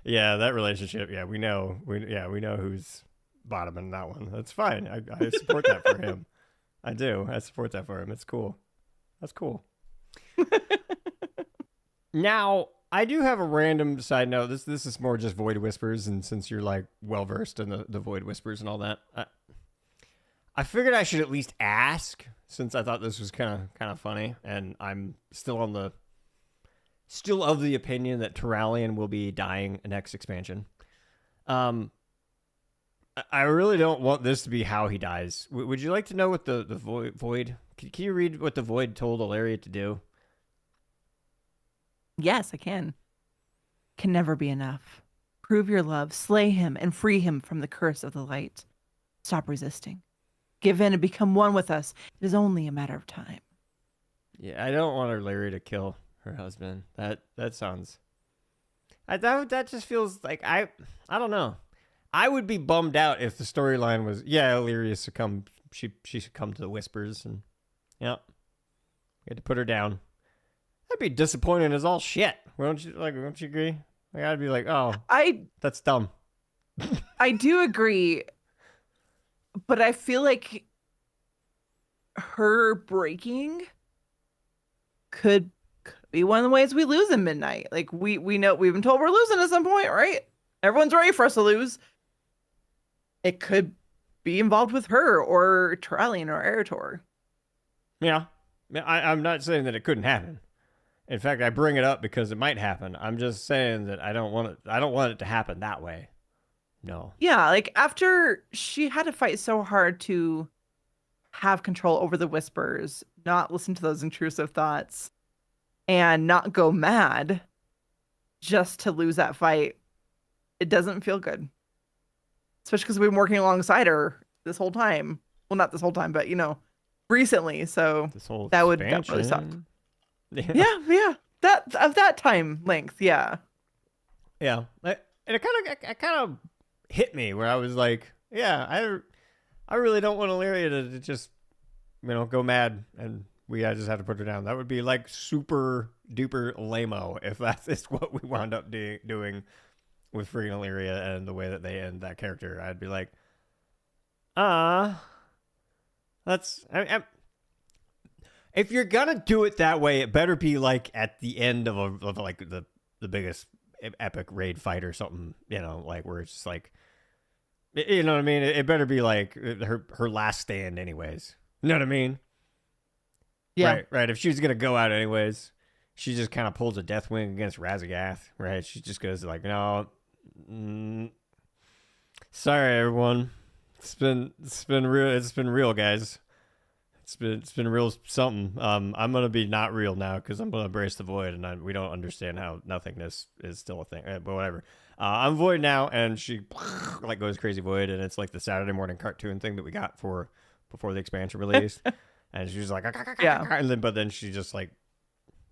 Yeah, that relationship. Yeah, we know. We know who's bottom in that one. That's fine. I support that for him. I do. I support that for him. It's cool. That's cool. Now, I do have a random side note. This is more just Void Whispers, and since you're like well versed in the Void Whispers and all that, I figured I should at least ask, since I thought this was kind of funny, and I'm still of the opinion that Turalyon will be dying next expansion. I really don't want this to be how he dies. Would you like to know what the Void? Can you read what the Void told Ilaria to do? Yes, I can. Can never be enough. Prove your love, slay him, and free him from the curse of the light. Stop resisting. Give in and become one with us. It is only a matter of time. Yeah, I don't want Ilaria to kill her husband. That sounds... That just feels like... I don't know. I would be bummed out if the storyline was, Illyria succumbed. She succumbed to the Whispers, and we had to put her down. That'd be disappointing as all shit. Don't you agree? Like, I'd be like, oh, that's dumb. I do agree, but I feel like her breaking could be one of the ways we lose in Midnight. Like, we know we've been told we're losing at some point, right? Everyone's ready for us to lose. It could be involved with her or Turalyon or Eretor. Yeah. I'm not saying that it couldn't happen. In fact, I bring it up because it might happen. I'm just saying that I don't want it to happen that way. No. Yeah, like after she had to fight so hard to have control over the Whispers, not listen to those intrusive thoughts, and not go mad just to lose that fight, it doesn't feel good. Especially because we've been working alongside her this whole time. Well, not this whole time, but recently. So that would definitely suck. Yeah. That of that time length, yeah. Yeah, and it kind of hit me where I was like, I really don't want Ilaria to just go mad and I just have to put her down. That would be like super duper lame-o if that's what we wound up doing with freaking Illyria and the way that they end that character. I'd be like, that's... if you're gonna do it that way, it better be like at the end of like the biggest epic raid fight or something, like where it's just like, you know what I mean? It better be like her last stand anyways. You know what I mean? Yeah. Right. If she's gonna go out anyways, she just kind of pulls a Deathwing against Razagath, right? She just goes like, no, sorry everyone, it's been real, guys. It's been real something. I'm gonna be not real now because I'm gonna embrace the Void, and we don't understand how nothingness is still a thing. But whatever. I'm Void now, and she like goes crazy Void, and it's like the Saturday morning cartoon thing that we got before the expansion released. And she's like, and then she just like,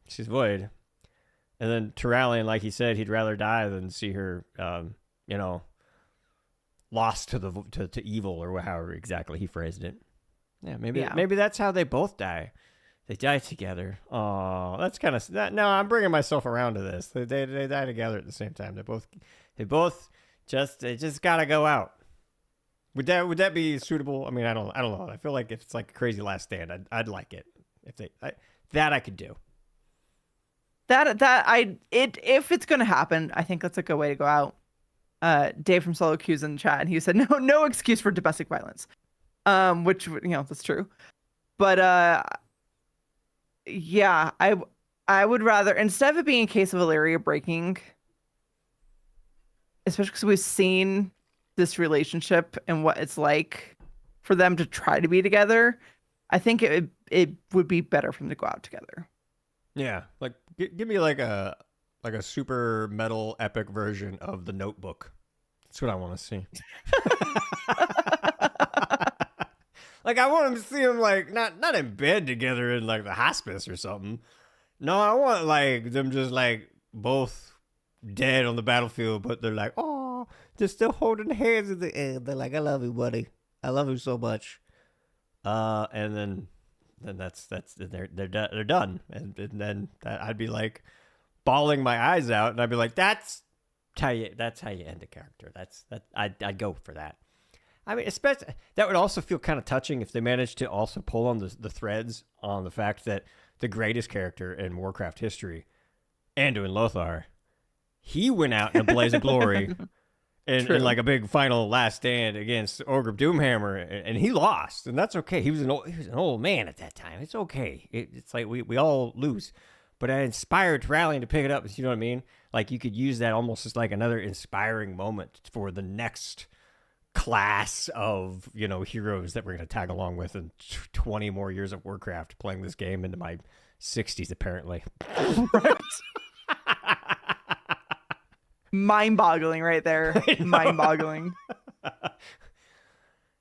she's Void. And then Turalyon, like he said, he'd rather die than see her, lost to evil, or however exactly he phrased it. Yeah, maybe that's how they both die. They die together. Oh, that's kind of no. I'm bringing myself around to this. They die together at the same time. They both just gotta go out. Would that be suitable? I mean, I don't know. I feel like if it's like a crazy last stand, I'd like it that I could do. If it's gonna happen, I think that's a good way to go out. Dave from Solo Q's in the chat, and he said no excuse for domestic violence, which that's true, but yeah, I would rather, instead of it being a case of Illyria breaking, especially because we've seen this relationship and what it's like for them to try to be together, I think it would be better for them to go out together. Yeah, like give me like a super metal epic version of The Notebook. That's what I want to see. Like, I want them to see them, like, not in bed together in, like, the hospice or something. No, I want, like, them just, like, both dead on the battlefield, but they're like, oh, they're still holding hands at the end. They're like, I love you, buddy. I love you so much. And then they're done. And then I'd be, like, bawling my eyes out, and I'd be like, that's how you end a character. I'd go for that. I mean, especially that would also feel kind of touching if they managed to also pull on the threads on the fact that the greatest character in Warcraft history, Anduin Lothar, he went out in a blaze of glory in like a big final last stand against Orgrimmar Doomhammer, and he lost, and that's okay. He was an old man at that time. It's okay. It's like we all lose, but I inspired Rallying to pick it up. You know what I mean? Like, you could use that almost as like another inspiring moment for the next class of heroes that we're going to tag along with in 20 more years of Warcraft, playing this game into my 60s apparently. Mind-boggling right there. Mind-boggling.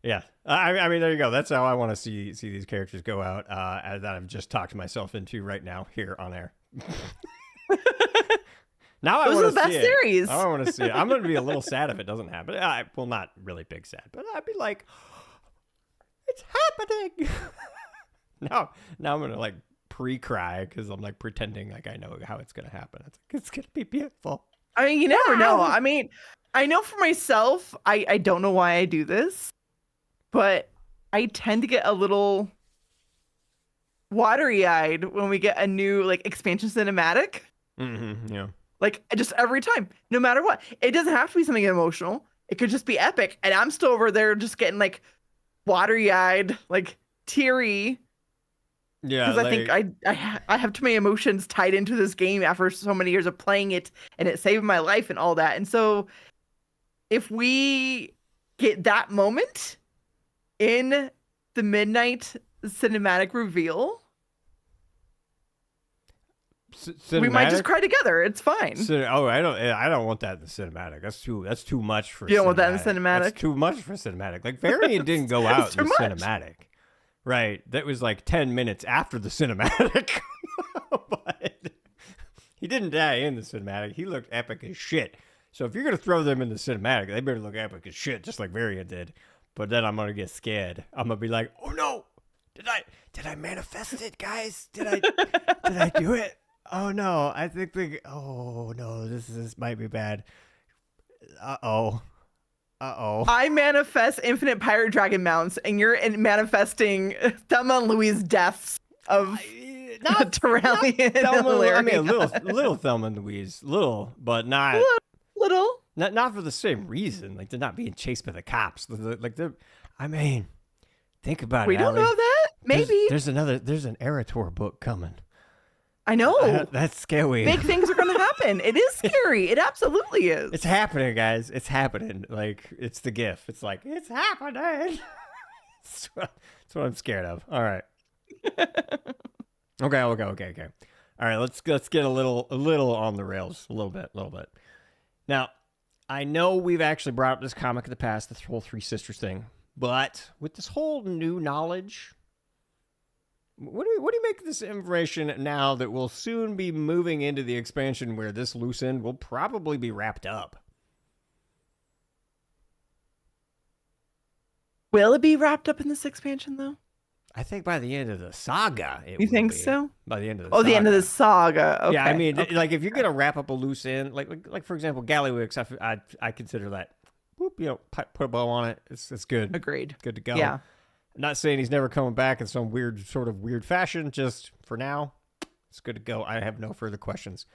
Yeah, I mean, there you go. That's how I want to see these characters go out, that I've just talked myself into right now here on air. Now I want to see it. Those are the best series. I want to see it. I'm going to be a little sad if it doesn't happen. Well, not really big sad, but I'd be like, it's happening. Now I'm going to like pre-cry because I'm like pretending like I know how it's going to happen. It's going to be beautiful. I mean, you never know. I mean, I know for myself, I don't know why I do this, but I tend to get a little watery-eyed when we get a new like expansion cinematic. Mm-hmm, yeah. Like, just every time, no matter what. It doesn't have to be something emotional. It could just be epic. And I'm still over there just getting, like, watery-eyed, like, teary. Yeah, because like, I think I have too many emotions tied into this game after so many years of playing it, and it saved my life and all that. And so, if we get that moment in the midnight cinematic reveal... We might just cry together. It's fine. I don't want that in the cinematic. That's too much for. You don't want that in cinematic. That's too much for cinematic. Like, Varian didn't go out in the cinematic, right? That was like 10 minutes after the cinematic, but he didn't die in the cinematic. He looked epic as shit. So if you're gonna throw them in the cinematic, they better look epic as shit, just like Varian did. But then I'm gonna get scared. I'm gonna be like, oh no, did I manifest it, guys? Did I do it? Oh no, I think oh no, this might be bad. Uh-oh. I manifest infinite pirate dragon mounts, and you're manifesting Thelma and Louise deaths of Turalyon. I mean, a little Thelma and Louise, but not little. Not for the same reason. Like, they're not being chased by the cops. I mean, think about it. We don't know that. Maybe there's an Erator book coming. I know. That's scary. Big things are going to happen. It is scary. It absolutely is. It's happening, guys. It's happening. Like, it's the GIF. It's like, it's happening. That's what I'm scared of. All right. Okay. All right, let's get a little on the rails. A little bit. Now, I know we've actually brought up this comic in the past, the whole Three Sisters thing, but with this whole new knowledge... What do you make of this information now that we'll soon be moving into the expansion where this loose end will probably be wrapped up? Will it be wrapped up in this expansion, though? I think by the end of the saga, it You will think be. so? By the end of the Oh, saga. the end of the saga. Okay. Yeah, I mean, okay. like if you're gonna wrap up a loose end, like for example, Gallywix, I consider that, whoop, put a bow on it. It's good. Agreed. Good to go. Yeah. I'm not saying he's never coming back in some weird fashion. Just for now, it's good to go. I have no further questions.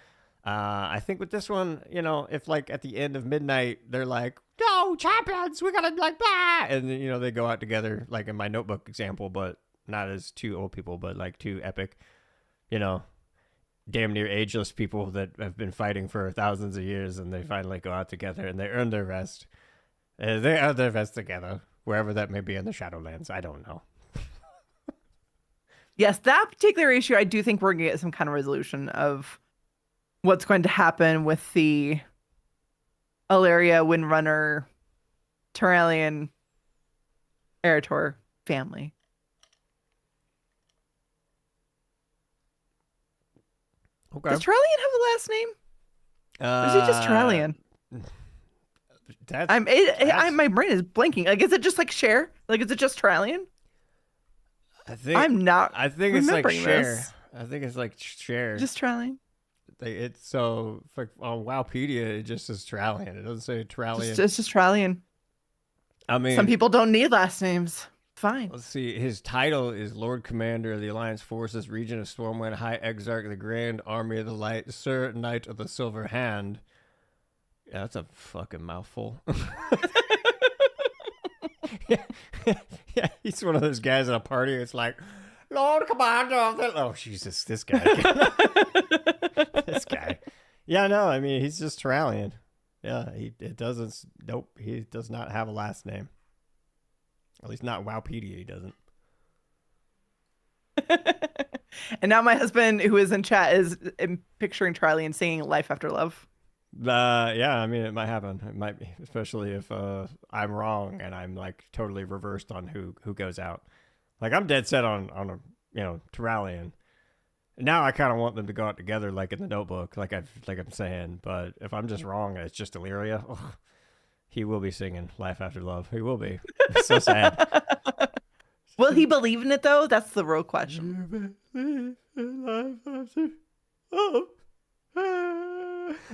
I think with this one, if like at the end of Midnight, they're like, "No, champions, we gotta like blah," and then they go out together, like in my Notebook example, but not as two old people, but like two epic, damn near ageless people that have been fighting for thousands of years, and they finally go out together and they earn their rest. They earn their rest together, wherever that may be in the Shadowlands. I don't know. Yes, that particular issue, I do think we're gonna get some kind of resolution of what's going to happen with the Ilaria, Windrunner, Turalian, Eritor family. Okay. Does Turalian have a last name? Or is it just Turalian? My brain is blanking. Like, is it just like Cher? Like, is it just Turalian? I think I think it's like remembering Cher. this. I think it's like Cher. Just Turalian. It's so like on Wowpedia, it just says Trallian. It doesn't say Trallian. It's just Turalian. I mean, Some people don't need last names. Fine. let's see. His title is Lord Commander of the Alliance Forces, Region of Stormwind, High Exarch of the Grand Army of the Light, Sir Knight of the Silver Hand. Yeah, that's a fucking mouthful. yeah, he's one of those guys at a party. It's like, Lord Commander of the... Oh, Jesus, this guy. This guy. Yeah, no, I mean, he's just Turalian. Yeah, he does not have a last name. At least not Wowpedia, he doesn't. And now my husband, who is in chat, is picturing Turalian singing Life After Love. Yeah, I mean, it might happen. It might be, especially if I'm wrong and I'm like totally reversed on who goes out. Like I'm dead set on a Turalian. Now I kind of want them to go out together, like in the Notebook, like I'm saying. But if I'm just wrong, and it's just Illyria. Ugh, he will be singing "Life After Love." He will be. It's so sad. Will he believe in it though? That's the real question.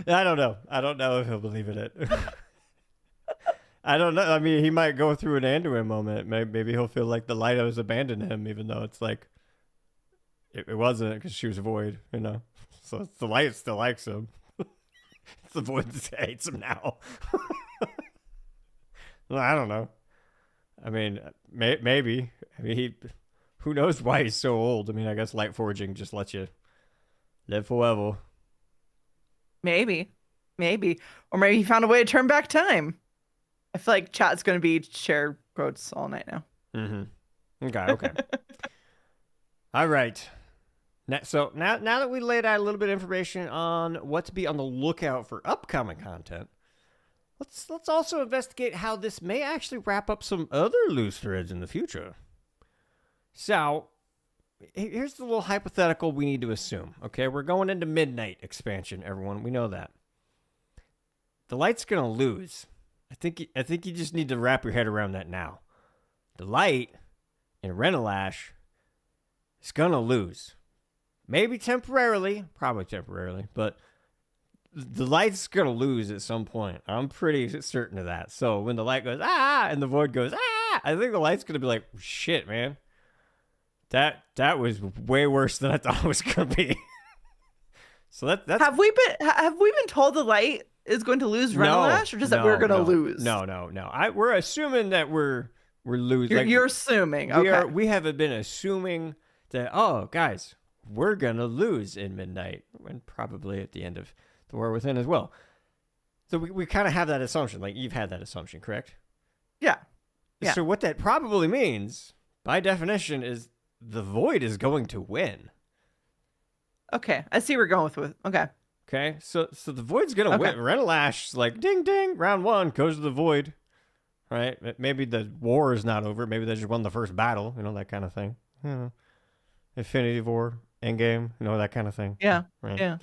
I don't know. I don't know if he'll believe in it. I don't know. I mean, he might go through an Anduin moment. Maybe he'll feel like the light has abandoned him, even though it's like it wasn't, because she was a void, So it's the light still likes him. It's the void that hates him now. Well, I don't know. I mean, maybe. I mean, who knows why he's so old? I mean, I guess light forging just lets you live forever. Maybe. Or maybe he found a way to turn back time. I feel like chat's going to be share quotes all night now. Mm-hmm. Okay. All right. So now that we laid out a little bit of information on what to be on the lookout for upcoming content, let's also investigate how this may actually wrap up some other loose threads in the future. So here's the little hypothetical we need to assume. Okay, we're going into Midnight expansion, everyone. We know that. The Light's gonna lose. I think you just need to wrap your head around that now. The Light in Renalash is gonna lose. Maybe temporarily, probably temporarily, but the Light's gonna lose at some point. I'm pretty certain of that. So when the Light goes, ah, and the Void goes, ah, I think the Light's gonna be like, shit, man. That was way worse than I thought it was gonna be. So that's Have we been told the Light is going to lose Renalash, or just that we're going to lose? No. We're assuming that we're losing. You're assuming. Okay. We haven't been assuming that. Oh, guys, we're gonna lose in Midnight, and probably at the end of the War Within as well. So we kind of have that assumption. Like you've had that assumption, correct? Yeah. So what that probably means, by definition, is the Void is going to win. Okay, I see where we're going with. Okay, so the Void's gonna win. Renalash's like ding ding, round one goes to the Void, right? Maybe the war is not over. Maybe they just won the first battle, that kind of thing. Infinity War, Endgame, that kind of thing. Yeah, right. Yeah.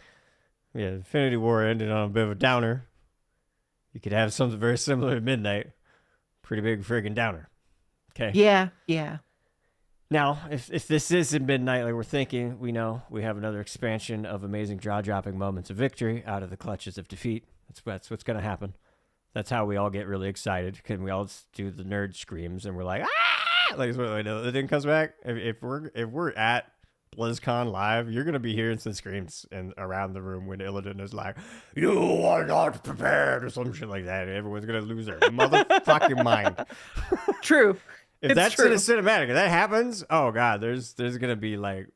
Infinity War ended on a bit of a downer. You could have something very similar to Midnight. Pretty big friggin' downer. Okay. Yeah. Now, if this is in midnight like we're thinking, we know we have another expansion of amazing jaw-dropping moments of victory out of the clutches of defeat. That's what's going to happen. That's how we all get really excited. Can we all do the nerd screams and we're like, ah! Like when the thing comes back. If we're at BlizzCon live, you're gonna be hearing some screams and around the room when Illidan is like, "You are not prepared" or some shit like that. And everyone's gonna lose their motherfucking mind. True. If It's that's true. in a cinematic, if that happens, oh god, there's gonna be like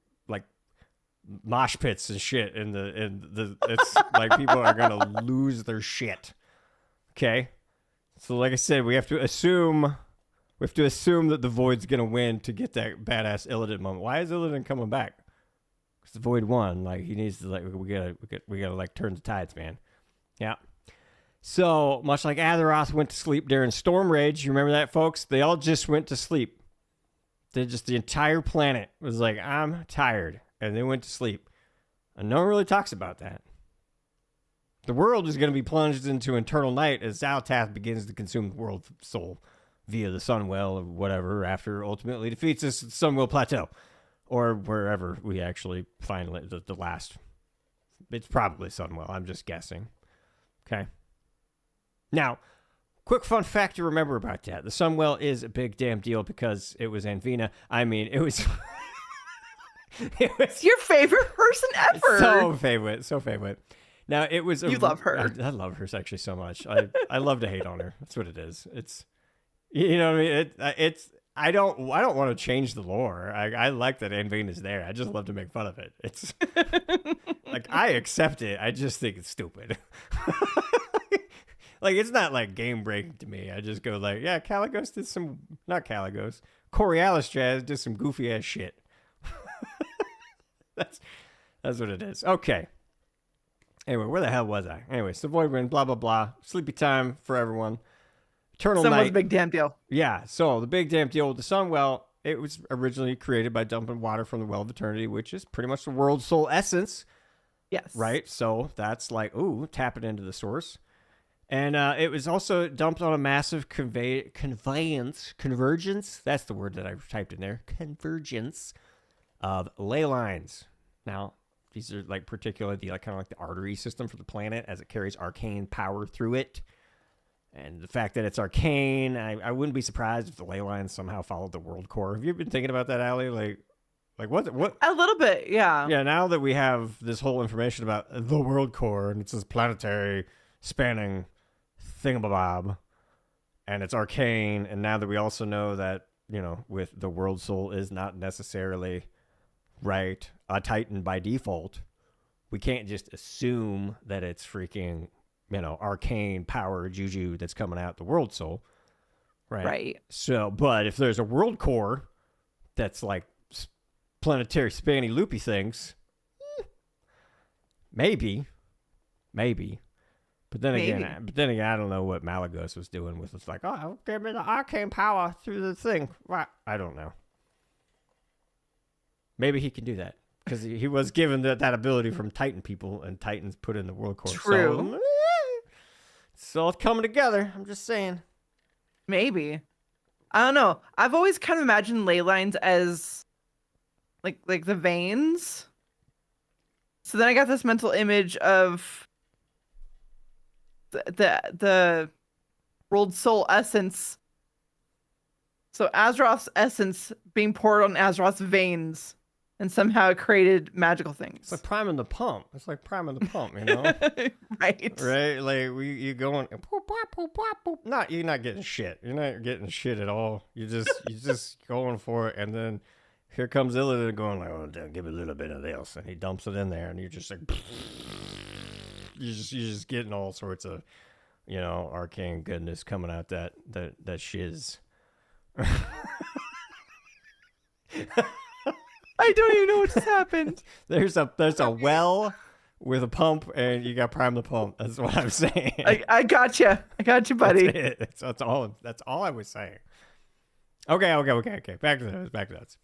mosh pits and shit in the it's like people are gonna lose their shit. Okay, so like I said, we have to assume that the Void's gonna win to get that badass Illidan moment. Why is Illidan coming back? Because the Void won. Like he needs to we gotta like turn the tides, man. Yeah. So much like Azeroth went to sleep during Storm Rage, you remember that, folks? They all just went to sleep. The entire planet was like, I'm tired, and they went to sleep. And no one really talks about that. The world is going to be plunged into eternal night as Zaltath begins to consume the world's soul via the Sunwell or whatever after ultimately defeats this Sunwell Plateau. Or wherever we actually find the last. It's probably Sunwell. I'm just guessing. Okay. Now, quick fun fact to remember about that. The Sunwell is a big damn deal because it was Anvina. I mean, it was... it was Your favorite person ever. So favorite. Now, it was... You love her. I love her actually so much. I love to hate on her. That's what it is. It's... You know what I mean? It's... I don't want to change the lore. I like that Anvina is there. I just love to make fun of it. It's... like, I accept it. I just think it's stupid. Like, it's not, like, game-breaking to me. I just go, like, yeah, Caligos did some... Not Caligos. Coriolis Jazz did some goofy-ass shit. That's what it is. Okay. Anyway, where the hell was I? Anyway, so Void win, blah, blah, blah. Sleepy time for everyone. Eternal Sunwell's night. a big damn deal. Yeah, so the big damn deal with the Sunwell, it was originally created by dumping water from the Well of Eternity, which is pretty much the world's soul essence. Yes. Right? So that's like, ooh, tap it into the source. And it was also dumped on a massive convergence. That's the word that I typed in there. Convergence of ley lines. Now, these are like particularly the kind of like the artery system for the planet as it carries arcane power through it. And the fact that it's arcane, I wouldn't be surprised if the ley lines somehow followed the world core. Have you been thinking about that, Allie? Like what? A little bit, yeah. Yeah, now that we have this whole information about the world core and it's this planetary spanning thingamabob and it's arcane, and now that we also know that, you know, with the world soul is not necessarily right a Titan by default, we can't just assume that it's freaking, you know, arcane power juju that's coming out the world soul, right? So, but if there's a world core that's like planetary spanny loopy things, maybe. But then again, I don't know what Malagos was doing with it's like, oh, give me the arcane power through the thing. Right? I don't know. Maybe he can do that because he was given that ability from Titan people, and Titans put in the world core. True. So it's coming together. I'm just saying. Maybe. I don't know. I've always kind of imagined ley lines as like the veins. So then I got this mental image of the world soul essence. So Azeroth's essence being poured on Azeroth's veins, and somehow it created magical things. It's like priming the pump. It's like priming the pump, you know? Right. Right? Like you going not you're not getting shit. You're not getting shit at all. You're just going for it, and then here comes Illidan going like, oh, give me a little bit of this, and he dumps it in there, and you're just like, you're just getting all sorts of, you know, arcane goodness coming out that shiz. I don't even know what just happened. There's a well with a pump, and you got prime the pump. That's what I'm saying. I got you. I got you, buddy. That's it. That's all I was saying. Okay. Back to those.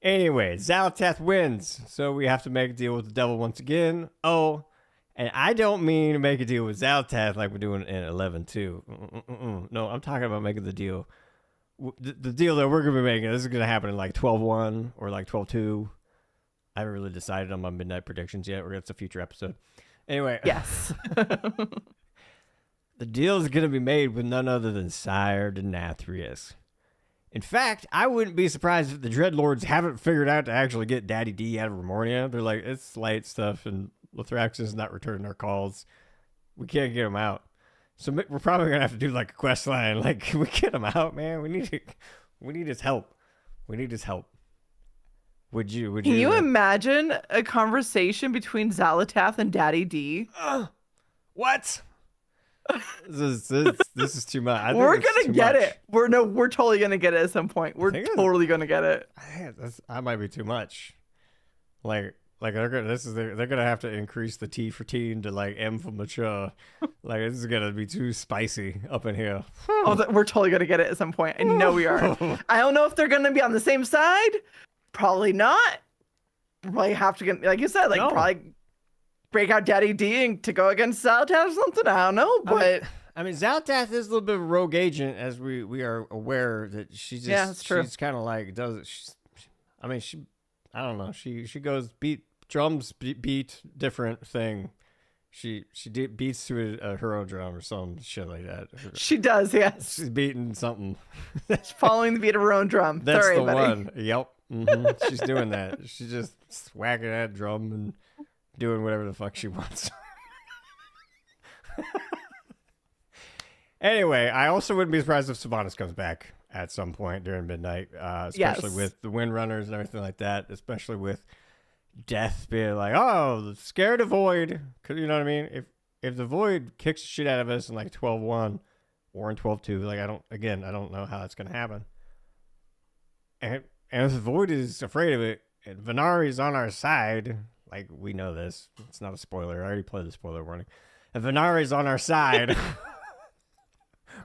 Anyway, Zaltath wins, so we have to make a deal with the devil once again. Oh, and I don't mean to make a deal with Zaltath like we're doing in 11-2. No, I'm talking about making the deal the deal that we're gonna be making, this is gonna happen in like 12-1 or like 12-2. I haven't really decided on my midnight predictions yet, or it's a future episode. Anyway, Yes. the deal is gonna be made with none other than Sire Denathrius. In fact, I wouldn't be surprised if the Dreadlords haven't figured out to actually get Daddy D out of Remornia. They're like, it's light stuff, and Lothraxion's not returning our calls. We can't get him out. So we're probably going to have to do like a quest line. Like, can we get him out, man? We need his help. We need his help. Would you? Can you imagine a conversation between Xalatath and Daddy D? What? This is too much. I think We're it's gonna too get much. it. We're totally gonna get it at some point. We're think it's- totally gonna get it. I think that might be too much. Like they're gonna have to increase the T for teen to like M for mature. Like this is gonna be too spicy up in here. Oh, we're totally gonna get it at some point. I know we are. I don't know if they're gonna be on the same side. Probably not. Probably have to get, like you said, like No. probably break out Daddy D and to go against Xalatath or something. I don't know, but I mean, Xalatath is a little bit of a rogue agent, as we are aware that she's just Yeah, that's true. she's kind of like I don't know. She goes beat different thing. She beats to her own drum or some shit like that. she does. Yes, She's beating something. following the beat of her own drum. That's Sorry, the buddy. one. Yep. She's doing that. She's just whacking that drum and doing whatever the fuck she wants. Anyway, I also wouldn't be surprised if Sylvanas comes back at some point during midnight, especially Yes. with the Windrunners and everything like that, especially with Death being like, oh, scared of Void. 'Cause you know what I mean? If the Void kicks the shit out of us in like 12-1 or in 12-2, like I don't know how that's going to happen. And if the Void is afraid of it, and Venari's on our side, like we know this. It's not a spoiler. I already played the spoiler warning. If Venari's on our side,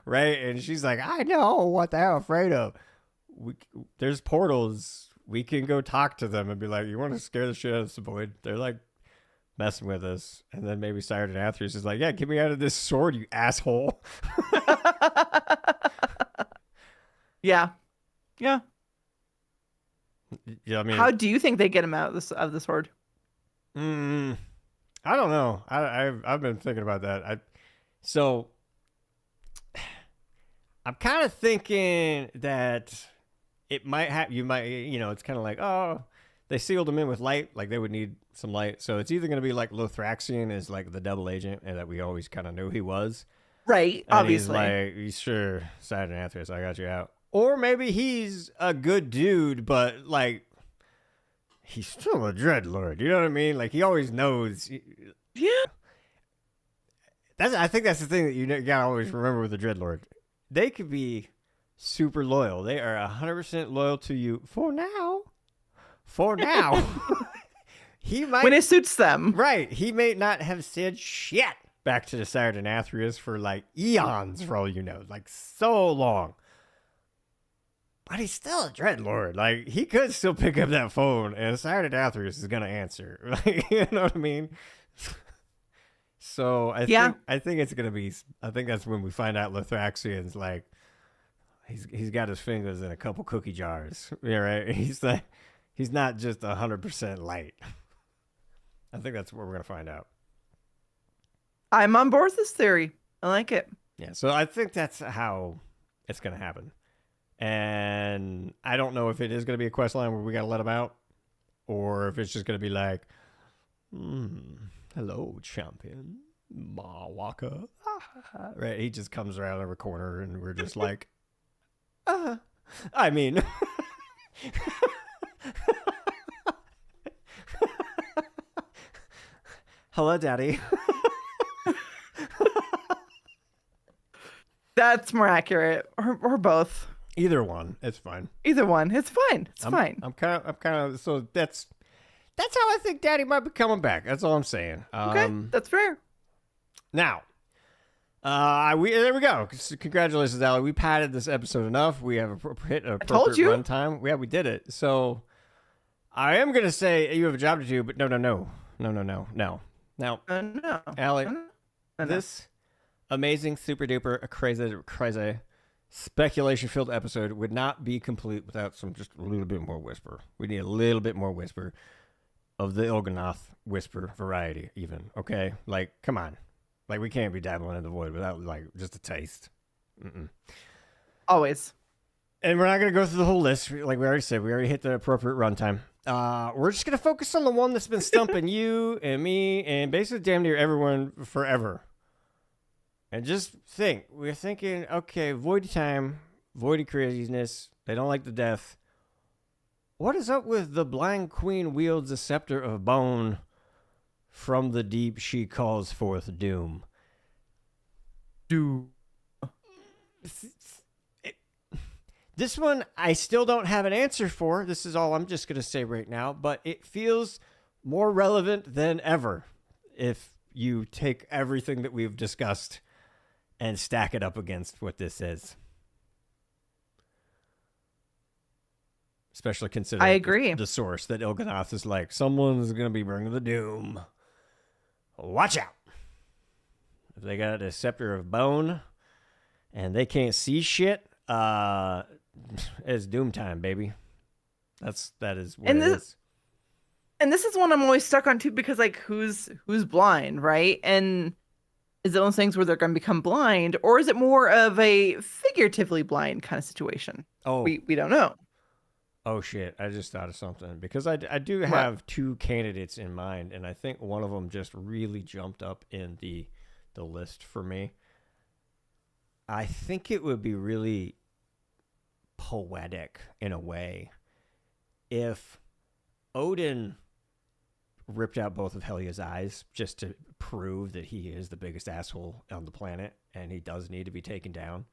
right? And she's like, I know what they're afraid of. There's portals. We can go talk to them and be like, you want to scare the shit out of the Void? They're like messing with us. And then maybe Sire Denathrius is like, yeah, get me out of this sword, you asshole. Yeah, yeah. Yeah, I mean, How do you think they get him out of the sword? I don't know. I've been thinking about that. I'm kind of thinking that it might have, it's kind of like, oh, they sealed him in with light, like they would need some light. So it's either going to be like Lothraxion is like the double agent, and that we always kind of knew he was. Right, And obviously. he's like, sure, Sire Denathrius, I got you out. Or maybe he's a good dude, but like, he's still a Dreadlord. You know what I mean? Like he always knows. Yeah. I think that's the thing that you gotta always remember with the Dreadlord. They could be super loyal. They are 100% loyal to you for now. For now. He might, When it suits them. right. He may not have said shit back to the Sire Denathrius for like eons, for all you know, like so long. But he's still a Dreadlord. Like he could still pick up that phone, and Sire Denathrius is gonna answer. Like, you know what I mean? So I think it's gonna be. I think that's when we find out Lothraxion's like he's got his fingers in a couple cookie jars. Yeah, right. He's like he's not just 100% light. I think that's what we're gonna find out. I'm on board with this theory. I like it. Yeah. So I think that's how it's gonna happen. And I don't know if it is gonna be a quest line where we gotta let him out, or if it's just gonna be like, hello, champion, Mawaka. Right? He just comes around every corner, and we're just like, I mean, hello, daddy. That's more accurate. Or both. Either one, it's fine. Either one. It's fine. It's fine. I'm kind of. So that's how I think Daddy might be coming back. That's all I'm saying. Okay. That's fair. Now, there we go. Congratulations, Ali. We padded this episode enough. We have hit an told appropriate you. runtime. Yeah, we did it. So I am gonna say you have a job to do, but no. Now, No. Allie, No. this amazing, super duper, crazy speculation-filled episode would not be complete without some just a little bit more whisper. We need a little bit more whisper of the Il'gynoth whisper variety, even. Okay, like come on, like we can't be dabbling in the void without like just a taste. Always. And we're not gonna go through the whole list. Like we already said, we already hit the appropriate runtime. We're just gonna focus on the one that's been stumping you and me and basically damn near everyone forever. And just think, we're thinking, okay, voidy time, voidy craziness. They don't like the death. What is up with the blind queen wields a scepter of bone? From the deep she calls forth doom. This one I still don't have an answer for. This is all I'm just going to say right now, but it feels more relevant than ever if you take everything that we've discussed and stack it up against what this is. Especially considering I agree. The source that Il'gynoth is like, someone's going to be bringing the doom. Watch out. If they got a scepter of bone and they can't see shit, it's doom time, baby. That is what it is. And this is one I'm always stuck on too, because like who's blind, right? And is it one of those things where they're going to become blind, or is it more of a figuratively blind kind of situation? Oh, we don't know. Oh shit! I just thought of something because I do have two candidates in mind, and I think one of them just really jumped up in the list for me. I think it would be really poetic in a way if Odin ripped out both of Helia's eyes just to prove that he is the biggest asshole on the planet and he does need to be taken down,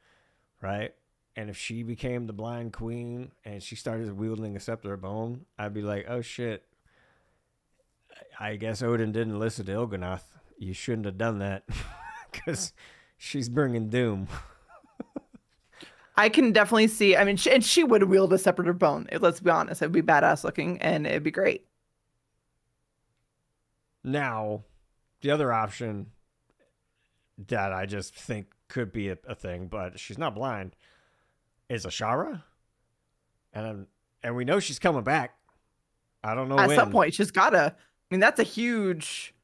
right? And if she became the blind queen and she started wielding a scepter of bone, I'd be like, oh shit, I guess Odin didn't listen to Il'gynoth. You shouldn't have done that because she's bringing doom. I can definitely see. I mean, she would wield a scepter of bone. Let's be honest. It'd be badass looking and it'd be great. Now, the other option that I just think could be a thing, but she's not blind, is Ashara. And we know she's coming back. I don't know At when. some point, she's gotta. I mean, that's a huge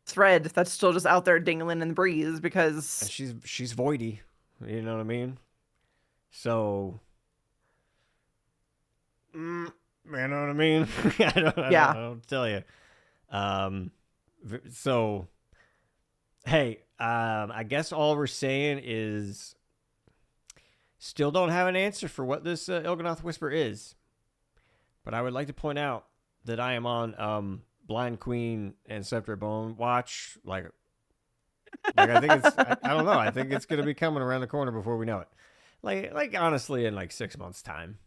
thread that's still just out there dangling in the breeze because And she's voidy. You know what I mean? So, you know what I mean? I don't tell you. So, hey, I guess all we're saying is still don't have an answer for what this Il'gynoth Whisper is. But I would like to point out that I am on Blind Queen and Scepter Bone watch. Like I think it's, I don't know. I think it's going to be coming around the corner before we know it. Like honestly, in like 6 months' time.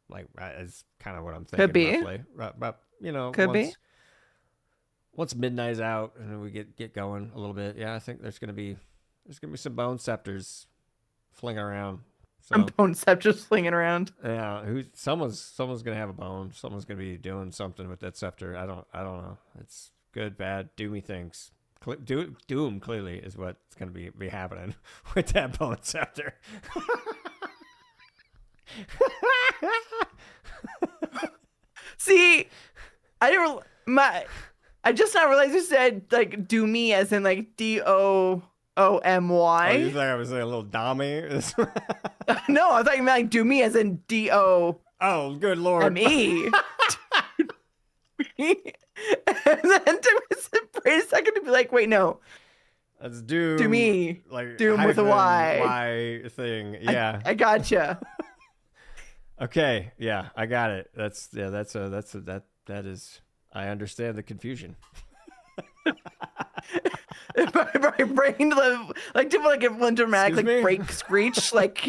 Like, is kind of what I'm thinking. Could be. Roughly. But, you know, Could be. Once midnight's out and we get going a little bit, yeah, I think there's gonna be some bone scepters flinging around. So, some bone scepters flinging around. yeah, someone's gonna have a bone. Someone's gonna be doing something with that scepter. I don't know. It's good, bad, doomy things. Doom clearly is what's gonna be happening with that bone scepter. See, I just now realized you said like doomy as in like DOOMY. Oh, you think I was saying a little dommy? No, I thought you meant like doomy as in DOME. Oh, good lord. And then took me a second to be like, wait, no. That's doom. Doomy. Like Doom with a Y. Y thing. Yeah. I gotcha. Okay. Yeah, I got it. That is. I understand the confusion. My brain like did like a dramatic Excuse me? break screech like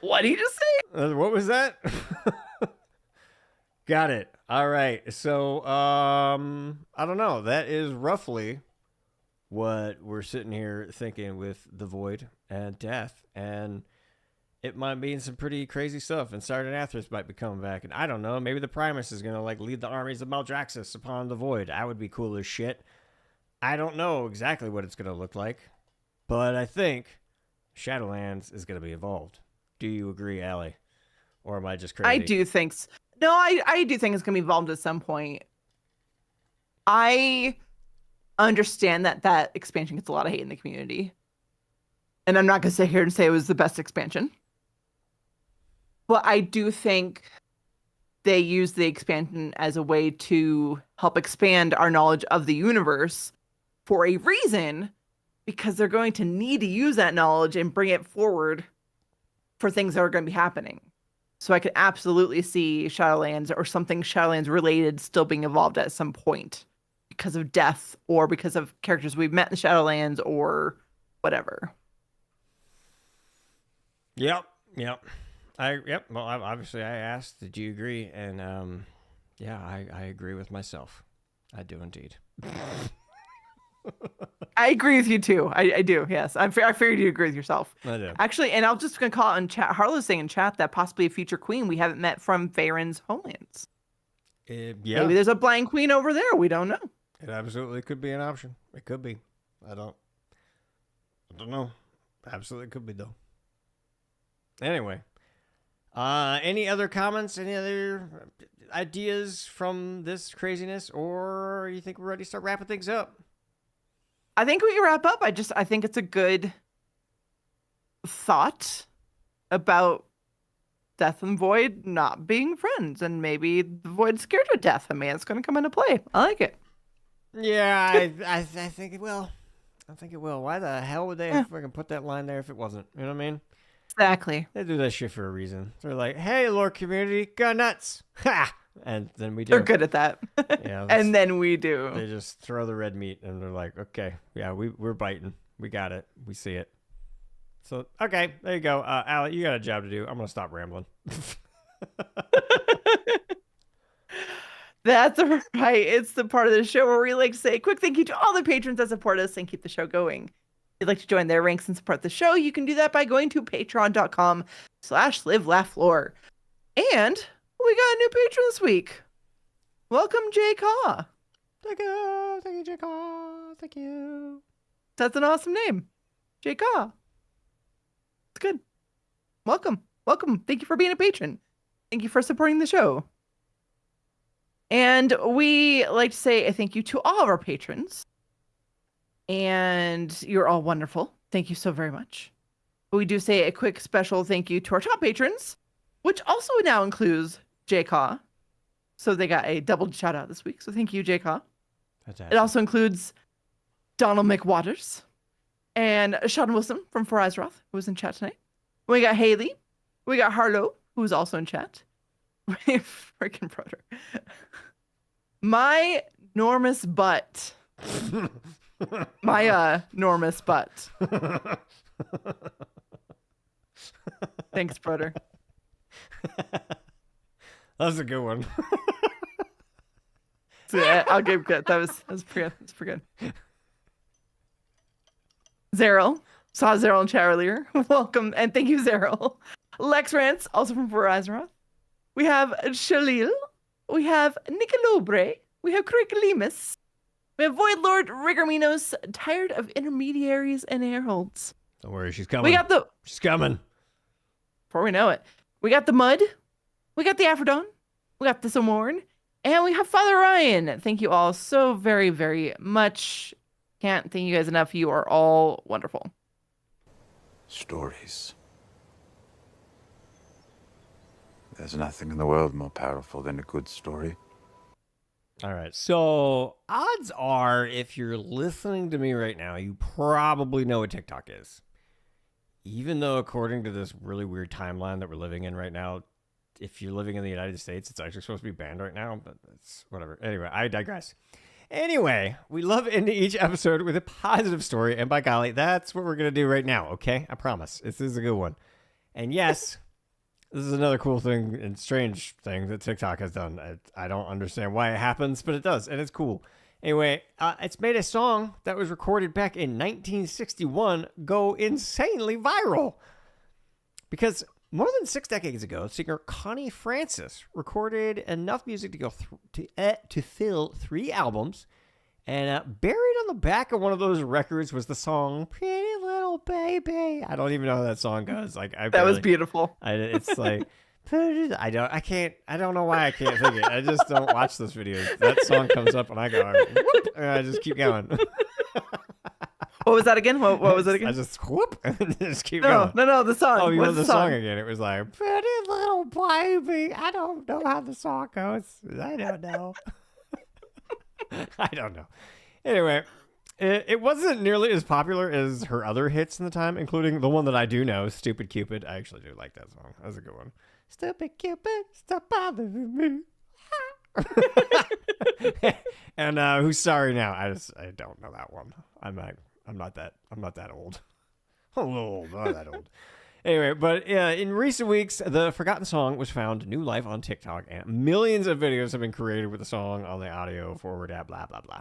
what did you just say? What was that? Got it. All right. So I don't know. That is roughly what we're sitting here thinking with the void and death, and it might mean some pretty crazy stuff. And Sardonathras might be coming back, and I don't know. Maybe the Primus is gonna like lead the armies of Maldraxxus upon the void. That would be cool as shit. I don't know exactly what it's gonna look like, but I think Shadowlands is gonna be involved. do you agree, Allie? Or am I just crazy? I do think no, I do think it's gonna be involved at some point. I understand that expansion gets a lot of hate in the community. And I'm not gonna sit here and say it was the best expansion. But I do think they use the expansion as a way to help expand our knowledge of the universe for a reason, because they're going to need to use that knowledge and bring it forward for things that are going to be happening. So I could absolutely see Shadowlands or something Shadowlands related still being evolved at some point because of death or because of characters we've met in Shadowlands or whatever. Yep. Well, obviously, I asked, did you agree? And yeah, I agree with myself. I do indeed. I agree with you too. I do. Yes, I figured you agree with yourself. I do. Actually, and I'm just gonna call it in chat. Harlow's saying in chat that possibly a future queen we haven't met from Faerun's homelands. Yeah. Maybe there's a blind queen over there. We don't know. It absolutely could be an option. It could be. I don't know. Absolutely could be though. Anyway, any other comments? Any other ideas from this craziness, or you think we're ready to start wrapping things up? I think we can wrap up. I think it's a good thought about Death and Void not being friends, and maybe the Void's scared of death. I mean, it's going to come into play. I like it. Yeah, I think it will. I think it will. Why the hell would they fucking put that line there if it wasn't? You know what I mean? Exactly. They do that shit for a reason. They're like, "Hey, lore community, go nuts!" Ha! And then we do. They're good at that. Yeah, and then we do. They just throw the red meat, and they're like, "Okay, yeah, we're biting. We got it. We see it." So, okay, there you go. Allie, you got a job to do. I'm gonna stop rambling. That's right. It's the part of the show where we like to say a quick thank you to all the patrons that support us and keep the show going. If you'd like to join their ranks and support the show, you can do that by going to patreon.com/live-laugh-lore. And we got a new patron this week. Welcome, Jay Kaw. Thank you, Jay Kaw. Thank you. That's an awesome name. Jay Kaw. It's good. Welcome. Thank you for being a patron. Thank you for supporting the show. And we like to say a thank you to all of our patrons. And you're all wonderful. Thank you so very much. We do say a quick special thank you to our top patrons, which also now includes Jay Kaw. So they got a double shout out this week. So thank you, Jay Kaw. It also includes Donald McWaters and Sean Wilson from For Azeroth, who was in chat tonight. We got Haley. We got Harlow, who was also in chat. Freaking brother. My enormous butt. My enormous butt. Thanks, brother. That was a good one. So, yeah, I'll give good. That was pretty good. That's pretty good. Zeryl. Saw Zeryl in chat earlier. Welcome and thank you, Zeryl. Lex Rance, also from For Azeroth. We have Shalil. We have Nicolobre. We have Craig Lemus. We have Void Lord Rigorminos, tired of intermediaries and airholds. Don't worry, she's coming. She's coming. Before we know it, we got the Mud. We got the Aphrodon. We got the Samorn. And we have Father Ryan. Thank you all so very, very much. Can't thank you guys enough. You are all wonderful. Stories. There's nothing in the world more powerful than a good story. All right. So odds are, if you're listening to me right now, you probably know what TikTok is. Even though, according to this really weird timeline that we're living in right now, if you're living in the United States, it's actually supposed to be banned right now, but it's whatever. Anyway, I digress. Anyway, we love ending each episode with a positive story, and by golly, that's what we're going to do right now, okay? I promise. This is a good one. And yes, this is another cool thing and strange thing that TikTok has done. I don't understand why it happens, but it does, and it's cool. Anyway, it's made a song that was recorded back in 1961 go insanely viral. Because more than 6 decades ago, singer Connie Francis recorded enough music to go to fill 3 albums And buried on the back of one of those records was the song "Pretty Little Baby." I don't even know how that song goes. Like That was beautiful. It's like I don't know why I can't think it. I just don't watch those videos. That song comes up and I go, whoop, and I just keep going. What was that again? What was it again? I just whoop and just keep going. No, the song. Oh, you What's know the song again? It was like "Pretty Little Baby." I don't know how the song goes. I don't know. I don't know. Anyway, it wasn't nearly as popular as her other hits in the time, including the one that I do know, "Stupid Cupid." I actually do like that song. That's a good one. Stupid Cupid, stop bothering me. And Who's Sorry Now? I don't know that one. I'm not that old. I'm a little old, not that old. Anyway, but in recent weeks, the forgotten song was found new life on TikTok, and millions of videos have been created with the song on the audio forward app, blah, blah, blah.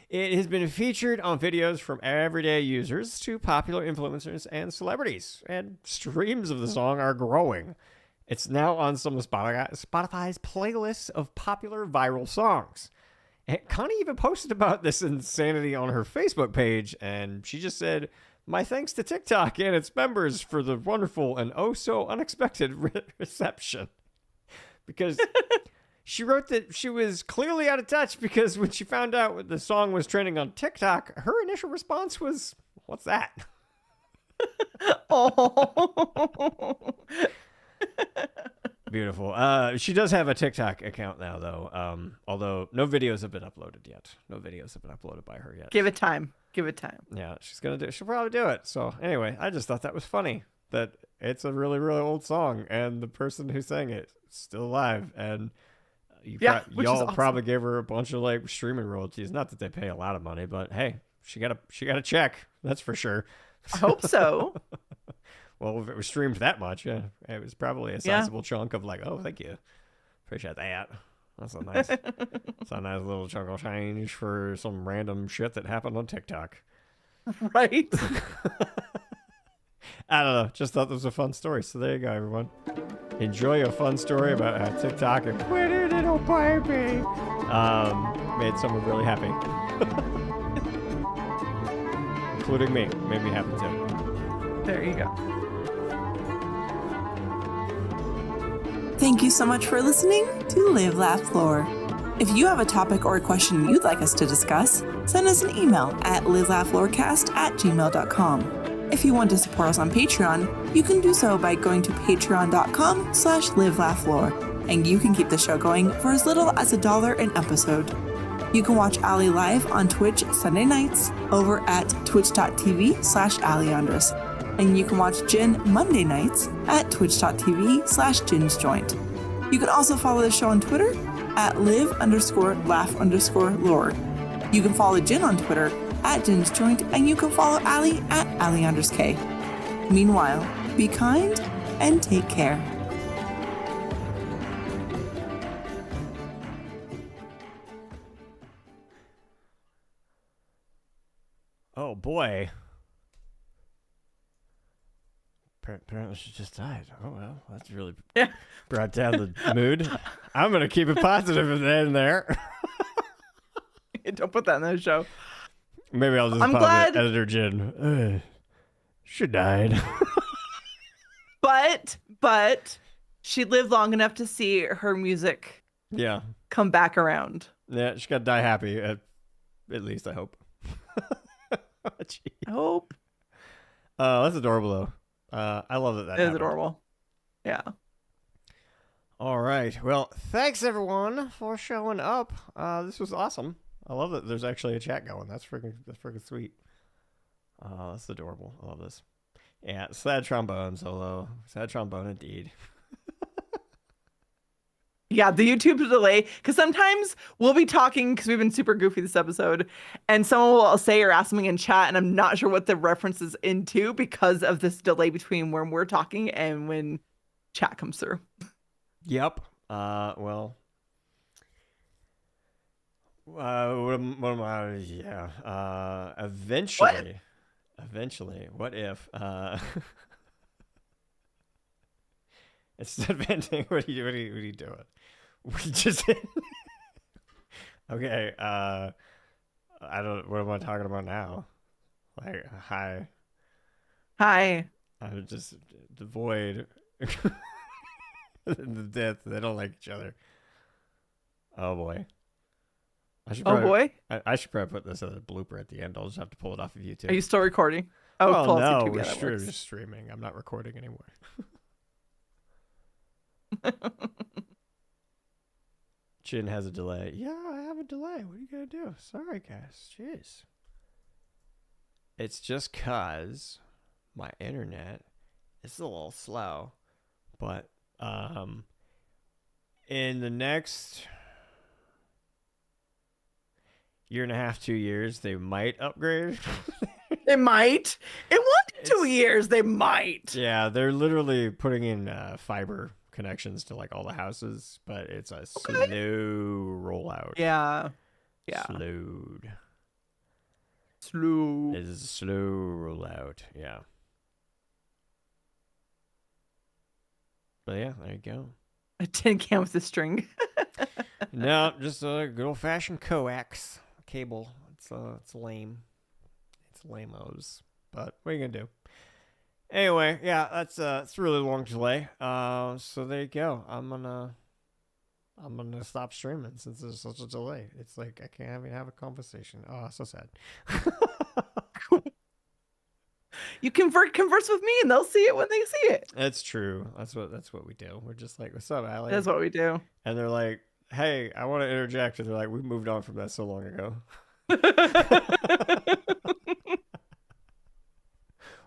It has been featured on videos from everyday users to popular influencers and celebrities, and streams of the song are growing. It's now on some of Spotify's playlists of popular viral songs. And Connie even posted about this insanity on her Facebook page, and she just said, "My thanks to TikTok and its members for the wonderful and oh so unexpected reception." Because she wrote that she was clearly out of touch because when she found out the song was trending on TikTok, her initial response was, "What's that?" Oh. Beautiful. She does have a TikTok account now, though. Although no videos have been uploaded yet. No videos have been uploaded by her yet. Give it time. Yeah, she'll probably do it. So anyway, I just thought that was funny that it's a really, really old song and the person who sang it is still alive, and y'all probably gave her a bunch of like streaming royalties. Not that they pay a lot of money, but hey, she got a check. That's for sure. I hope so. Well, if it was streamed that much, yeah, it was probably a sizable chunk of like, oh, thank you, appreciate that. That's a nice, it's a nice little chunk of change for some random shit that happened on TikTok. Right? I don't know. Just thought this was a fun story. So there you go, everyone. Enjoy a fun story about how TikTok and "Pretty Little Baby" made someone really happy, including me. Made me happy too. There you go. Thank you so much for listening to Live, Laugh, Lore. If you have a topic or a question you'd like us to discuss, send us an email at livelaughlorecast@gmail.com. If you want to support us on Patreon, you can do so by going to patreon.com/livelaughLore, and you can keep the show going for as little as $1 an episode. You can watch Ali live on Twitch Sunday nights over at twitch.tv/AliAndres. And you can watch Jin Monday nights at twitch.tv/JinsJoint. You can also follow the show on Twitter at live_laugh_lore. You can follow Jin on Twitter at JinsJoint, and you can follow Ali at Ali_K. Meanwhile, be kind and take care. Oh boy. Apparently she just died. Oh well, that's really brought down the mood. I'm gonna keep it positive in there. Don't put that in the show. Maybe I'll just pop Editor Jin. She died. But she lived long enough to see her music come back around. Yeah, she got to die happy. At least I hope. I hope. That's adorable though. I love that. It is adorable. Yeah. All right. Well, thanks everyone for showing up. This was awesome. I love that there's actually a chat going. That's freaking sweet. That's adorable. I love this. Yeah, sad trombone solo. Sad trombone indeed. Yeah, the YouTube delay, because sometimes we'll be talking because we've been super goofy this episode, and someone will say or ask me in chat, and I'm not sure what the reference is into because of this delay between when we're talking and when chat comes through. Yep. Well. What am I? Yeah. Eventually. What if? Instead of venting, what are you doing? We just okay. I don't. What am I talking about now? Like, hi. Hi. I'm just devoid. The death. They don't like each other. Oh boy. Oh boy. I should probably put this as a blooper at the end. I'll just have to pull it off of YouTube. Are you still recording? Oh, well, pull off no, YouTube. we're Yeah, that works. streaming. I'm not recording anymore. Chin has a delay. Yeah, I have a delay. What are you gonna do? Sorry, guys. Jeez. It's just cause my internet is a little slow, but in the next year and a half, 2 years, they might upgrade. They might. In 1 to 2 years, they might. Yeah, they're literally putting in fiber connections to like all the houses, but it's a slow rollout. Yeah. Slowed. Slow. It's a slow rollout. Yeah. But yeah, there you go. A tin can with a string. No, just a good old fashioned coax cable. It's lame. It's lame-os. But what are you gonna do? Anyway, yeah, it's a really long delay. So there you go. I'm gonna stop streaming since there's such a delay. It's like I can't even have a conversation. Oh, so sad. You converse with me, and they'll see it when they see it. It's true. That's what we do. We're just like, what's up, Allie? That's what we do. And they're like, hey, I want to interject. And they're like, we moved on from that so long ago.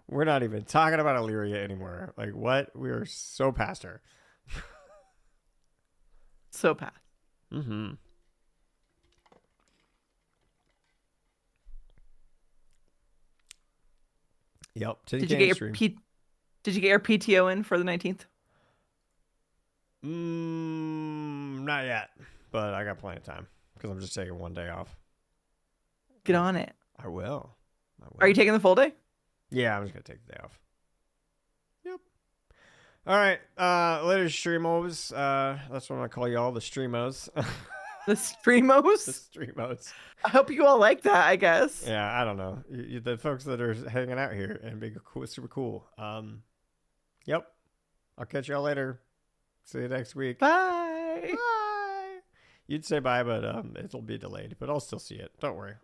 We're not even talking about Illyria anymore. Like, what? We are so past her. So past. Mm-hmm. Yep. Did you get your PTO in for the 19th? Not yet, but I got plenty of time because I'm just taking 1 day off. Get on it. I will. Are you taking the full day? Yeah, I'm just gonna take the day off. Yep. All right. Later, streamos. That's what I'm gonna call y'all, the streamos. The streamos? The streamos. I hope you all like that, I guess. Yeah, I don't know. The folks that are hanging out here and being cool, super cool. Yep. I'll catch y'all later. See you next week. Bye. Bye. You'd say bye, but it'll be delayed, but I'll still see it. Don't worry.